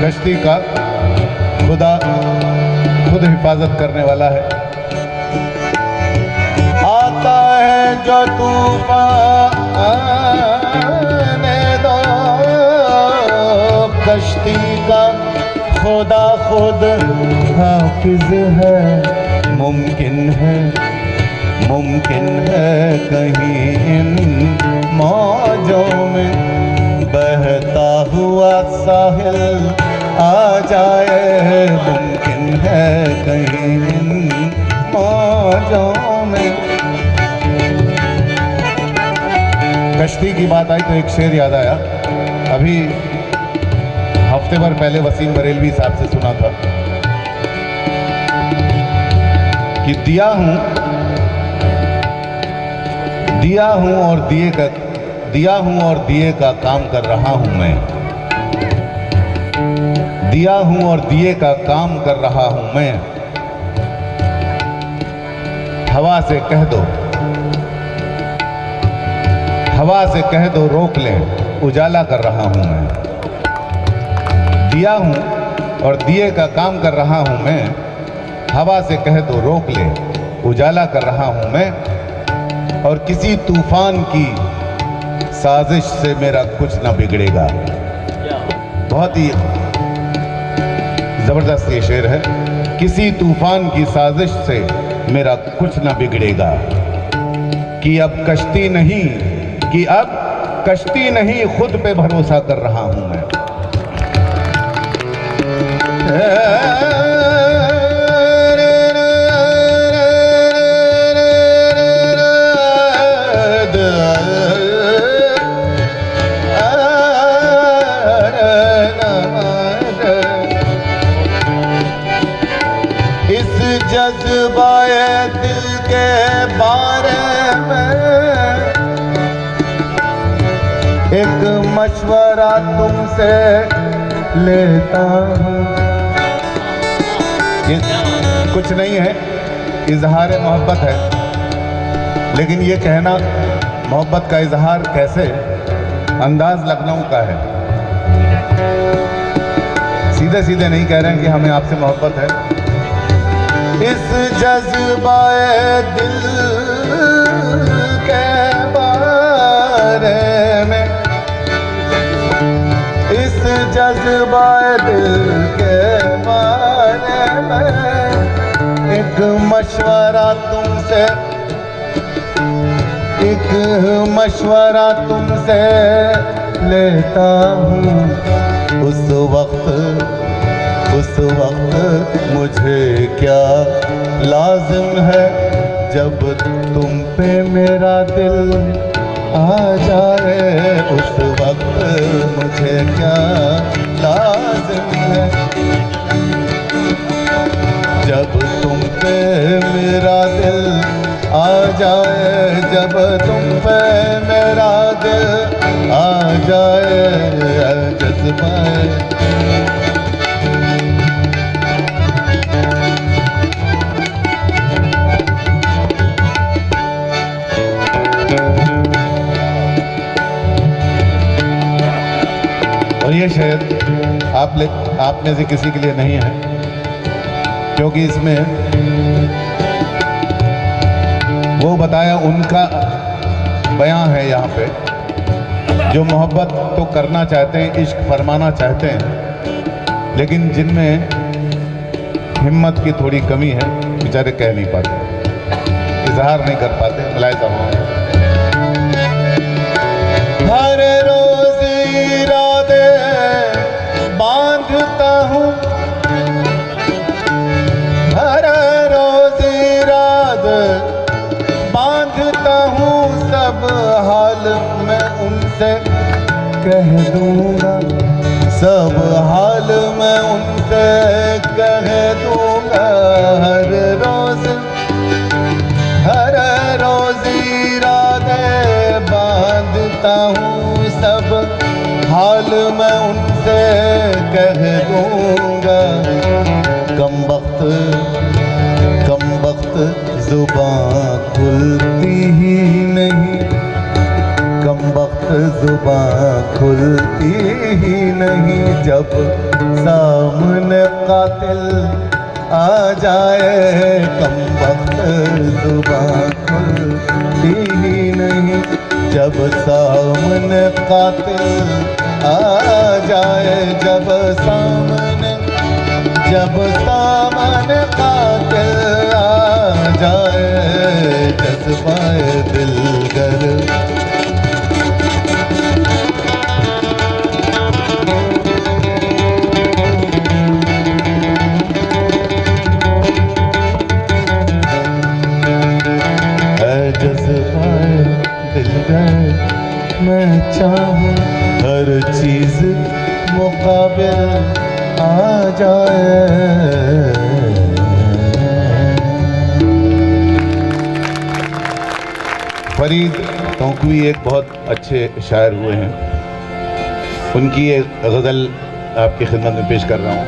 कश्ती का खुदा खुद हिफाजत करने वाला है। आता है जो तूफान आने दो। कश्ती का खुदा खुद हाफिज है। मुमकिन है कहीं इन मौजों में बहता हुआ साहिल आ जाए। मुमकिन है कहीं इन मौजों में। कश्ती की बात आई तो एक शेर याद आया। अभी हफ्ते भर पहले वसीम बरेलवी साहब से सुना था कि दिया हूं और दिए का काम कर रहा हूं मैं। दिया हूं और दिए का काम कर रहा हूं मैं। हवा से कह दो, हवा से कह दो रोक ले, उजाला कर रहा हूं मैं। दिया हूं और दिए का काम कर रहा हूं मैं। हवा से कह दो रोक ले, उजाला कर रहा हूं मैं। और किसी तूफान की साजिश से मेरा कुछ ना बिगड़ेगा। बहुत ही जबरदस्त ये शेर है। किसी तूफान की साजिश से मेरा कुछ ना बिगड़ेगा। कि अब कश्ती नहीं खुद पे भरोसा कर रहा हूं मैं। जज्बाए दिल के बारे में एक मशवरा तुमसे लेता हूँ। ये कुछ नहीं है, इजहार मोहब्बत है। लेकिन ये कहना मोहब्बत का इजहार कैसे, अंदाज लखनऊ का है। सीधे सीधे नहीं कह रहे हैं कि हमें आपसे मोहब्बत है। इस जज्बाए दिल के बारे में, इस जज्बाए दिल के बारे में एक मशवरा तुमसे लेता हूँ। उस वक्त मुझे क्या लाजिम है जब तुम पे मेरा दिल आ जाए। उस वक्त मुझे क्या लाजिम है जब तुम पे मेरा दिल आ जाए। जब तुम पे मेरा दिल आ जाए। जज्बाए और ये शायद आप में से किसी के लिए नहीं है, क्योंकि इसमें वो बताया, उनका बयां है यहाँ पे, जो मोहब्बत तो करना चाहते हैं, इश्क फरमाना चाहते हैं, लेकिन जिनमें हिम्मत की थोड़ी कमी है, बेचारे कह नहीं पाते, इजहार नहीं कर पाते। मुलायजा हो हर रोज इरादे बांधता हूँ, हर रोज इरादे बांधता हूँ, सब हाल मैं उनसे कह दूंगा, सब हाल मैं उनसे कह दूंगा। हर रोज इरादे बांधता हूँ, सब हाल मैं उनसे कह दूंगा। कम वक्त जुबां खुलती ही नहीं, कम वक्त जुबां खुलती ही नहीं, जब सामने कातिल आ जाए। कम वक्त जुबां खुलती ही नहीं, जब सामने कातिल आ जाए। जब सामने कातिल आ जाए, जज्बाए दिलगर मैं चाहूं हर चीज मुकाबिल आ जाए। फरीद तोंकवी एक बहुत अच्छे शायर हुए हैं, उनकी एक गज़ल आपकी खिदमत में पेश कर रहा हूँ।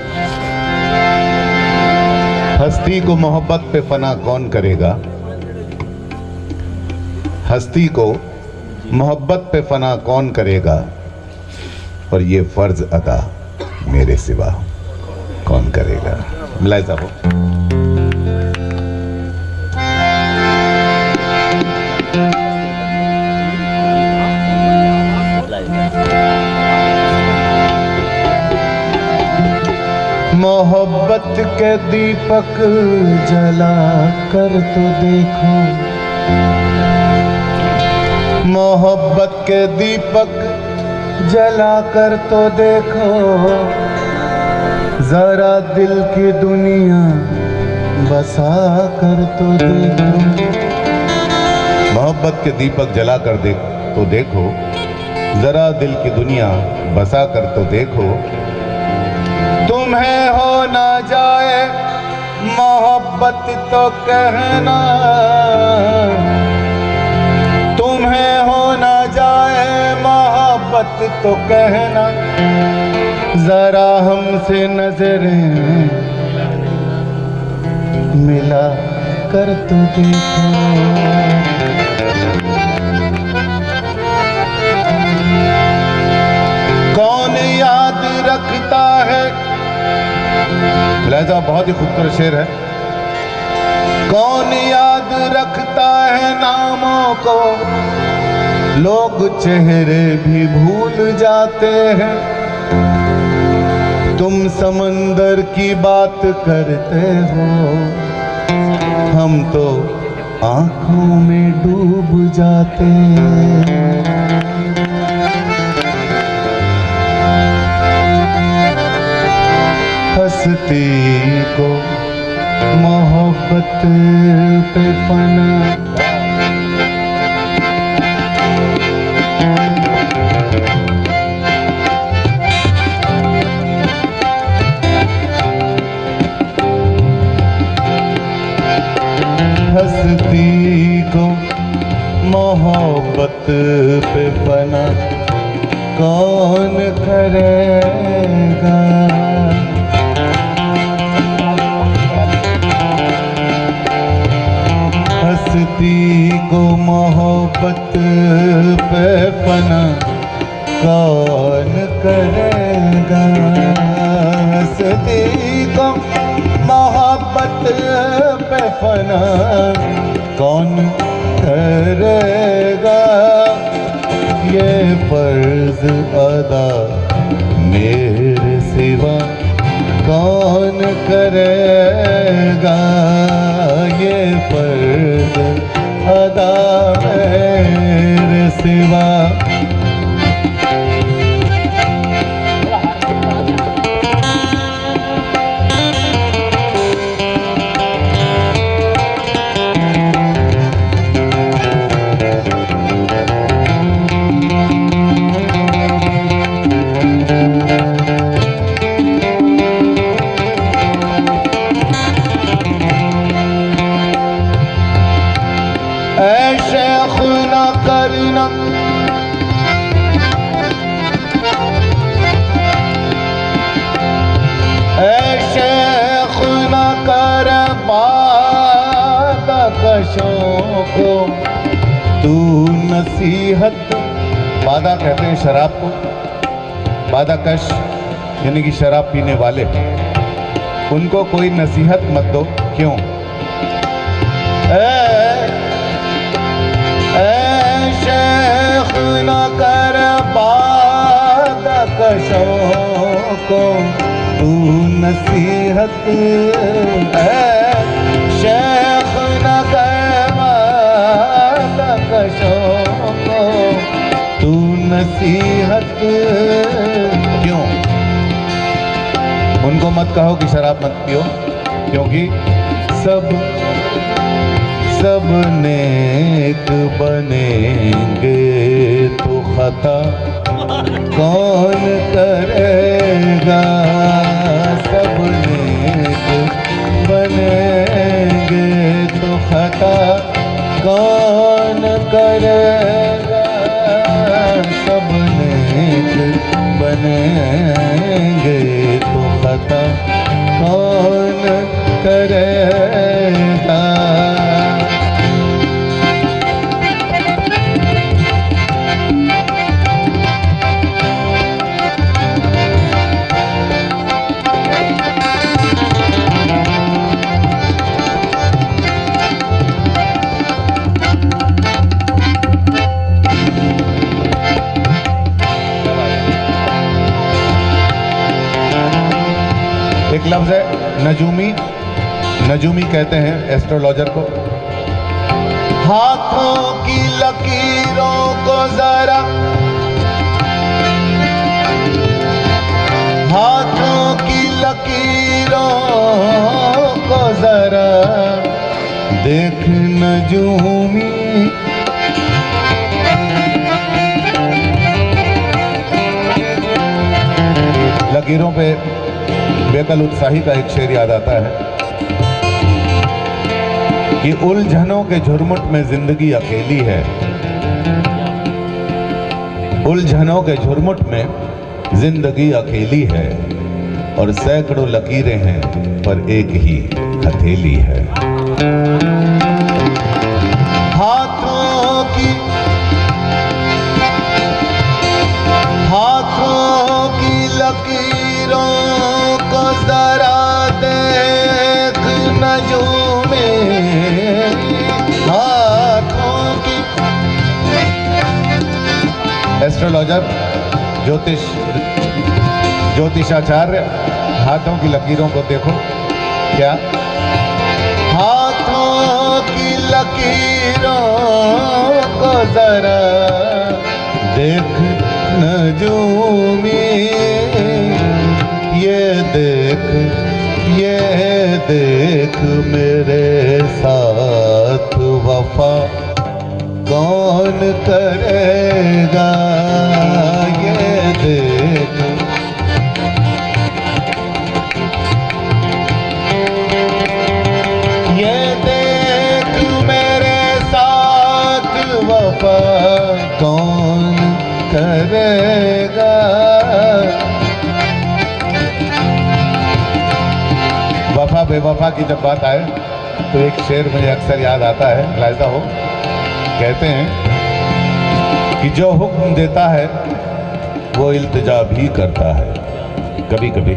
हस्ती को मोहब्बत पे फना कौन करेगा, हस्ती को मोहब्बत पे फना कौन करेगा, और ये फर्ज अदा मेरे सिवा कौन करेगा। मुलायजा हो मोहब्बत के दीपक जला कर तो देखो, मोहब्बत के दीपक जला कर तो देखो, जरा दिल की दुनिया बसा कर तो देखो। मोहब्बत के दीपक जला कर तो देखो, जरा दिल की दुनिया बसा कर तो देखो। तुम्हें हो ना जाए मोहब्बत तो कहना, तुम्हें हो ना जाए मोहब्बत तो कहना, जरा हमसे नजरें मिला कर तो देखो। कौन याद रखता है, लिहाजा बहुत ही खूबसूरत शेर है। कौन याद रखता है नामों को, लोग चेहरे भी भूल जाते हैं। तुम समंदर की बात करते हो, हम तो आंखों में डूब जाते हैं। हस्ती को मोहब्बत पे फना, हस्ती को मोहब्बत पे फना कौन करेगा। हस्ती को मोहब्बत पे फना कौन करेगा। हस्ती को मोहब्बत पे फना कौन करेगा, ये फर्ज अदा मेरे सिवा कौन करेगा, ये फर्ज अदा मेरे सिवा। शेख न करना शेख न कर बादकशों को तू नसीहत। बादा कहते हैं शराब को, बादाकश यानी कि शराब पीने वाले, उनको कोई नसीहत मत दो। क्यों? शेख न कर बादकशों को तू नसीहत, शेख न कर बादकशों को तू नसीहत। क्यों? उनको मत कहो कि शराब मत पियो, क्योंकि सब नेक बनेंगे तो खता कौन करेगा, सब नेक बनेंगे तो खता कौन करेगा, सब नेक बनेंगे तो खता कौन करेगा। एक लफ्ज है नजूमी, नजूमी कहते हैं एस्ट्रोलॉजर को। हाथों की लकीरों को जरा, हाथों की लकीरों को जरा देख नजूमी, लकीरों पे बेकल उत्साही का एक शेर याद आता है कि उलझनों के झुरमुट में जिंदगी अकेली है, उलझनों के झुरमुट में जिंदगी अकेली है, और सैकड़ों लकीरें हैं पर एक ही हथेली है। हाथों की लकीरों को जरा देख नजूमे, हाथों की। एस्ट्रोलॉजर ज्योतिषाचार्य हाथों की लकीरों को देखो। क्या? हाथों की लकीरों को जरा देख नजूमी, ये देख मेरे साथ वफा कौन करेगा, ये देख मेरे साथ वफा कौन करेगा। वफा बेवफा की जब बात आए तो एक शेर मुझे अक्सर याद आता है, मुलाहिज़ा हो। कहते हैं कि जो हुक्म देता है वो इल्तिजा भी करता है, कभी कभी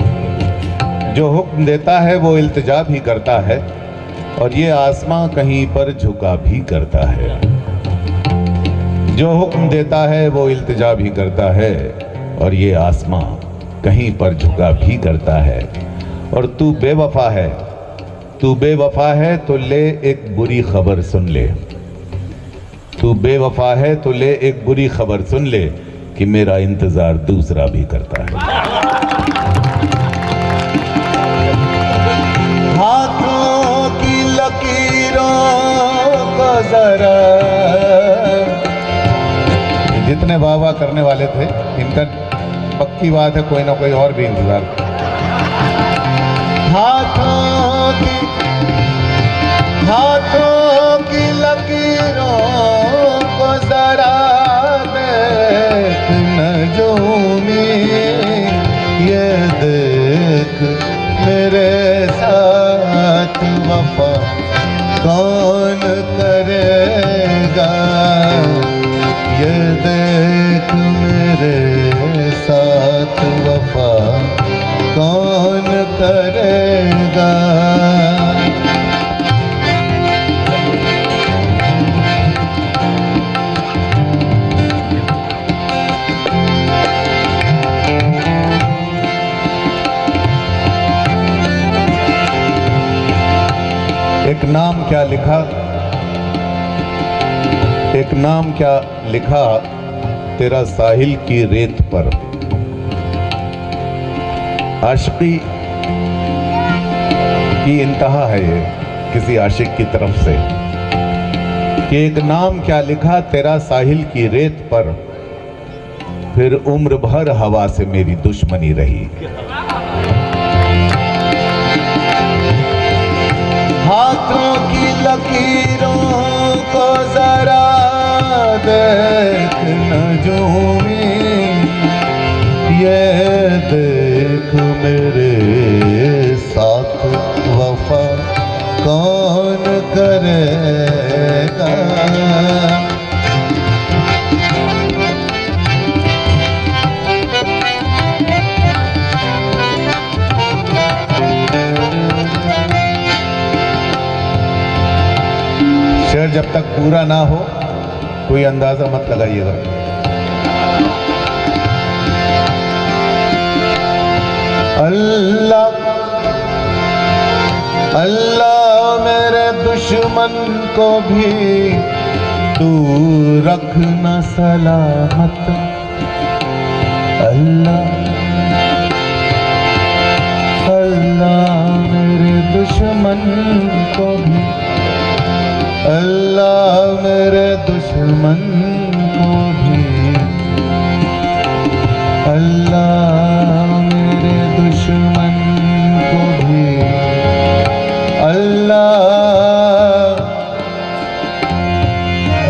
जो हुक्म देता है वो इल्तिजा भी करता है और ये आसमां कहीं पर झुका भी करता है। जो हुक्म देता है वो इल्तिजा भी करता है और ये आसमां कहीं पर झुका भी करता है। और तू बेवफा है, तू बेवफा है तो ले एक बुरी खबर सुन ले। तू बेवफा है तो ले एक बुरी खबर सुन ले कि मेरा इंतजार दूसरा भी करता है। हाथों की लकीरों को जरा, जितने वाह वाह करने वाले थे इनका पक्की बात है कोई ना कोई और भी इंतजार। हाथों की लकीरों को जरा देख नजूमी, ये देख मेरे साथ वफा कौन करेगा। ये देख मेरे साथ वफा कौन करेगा। एक नाम क्या लिखा, एक नाम क्या लिखा तेरा साहिल की रेत पर। आशिकी की इंतहा है ये किसी आशिक की तरफ से कि एक नाम क्या लिखा तेरा साहिल की रेत पर, फिर उम्र भर हवा से मेरी दुश्मनी रही। हाथों की लकीरों को जरा देख नजूमी, ये देख मेरे साथ वफा कौन करेगा। शेर जब तक पूरा ना हो कोई अंदाजा मत लगाइएगा। अल्लाह अल्लाह मेरे दुश्मन को भी तू रखना सलामत। अल्लाह अल्लाह मेरे दुश्मन को भी, अल्लाह मेरे दुश्मन को भी, अल्लाह मेरे दुश्मन को भी, अल्लाह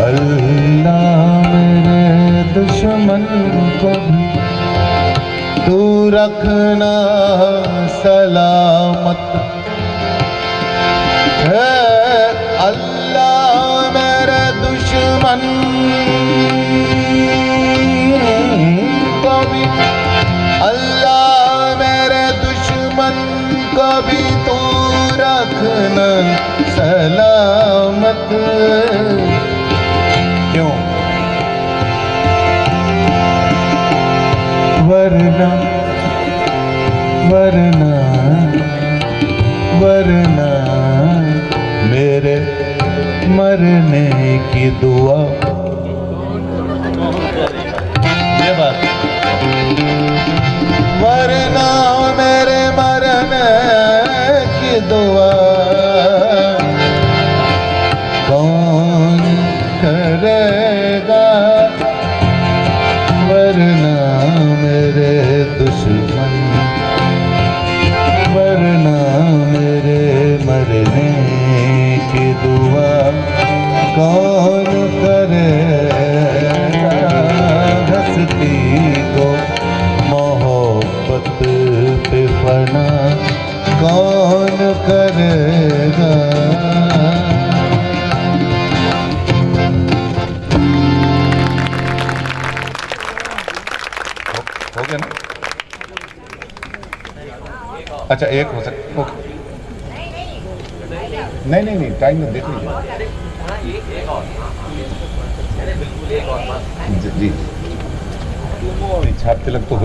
अल्लाह मेरे दुश्मन को भी तू रखना सलामत है। अल्लाह मेरे दुश्मन को भी, अल्लाह मेरे दुश्मन को भी तू रखना सलामत। क्यों? वरना वरना वरना मेरे मरने की दुआ। ये बात, वरना मेरे मरने की दुआ कौन करेगा। वरना मेरे दुश्मन, वरना मेरे मरने की दुआ कौन करेगा। हस्ती को मोहब्बत पे फना कौन करेगा। हो गया ना? अच्छा एक हो सकता, ओके। नहीं टाइम में देख लीजिए जी। छाप तिलक तो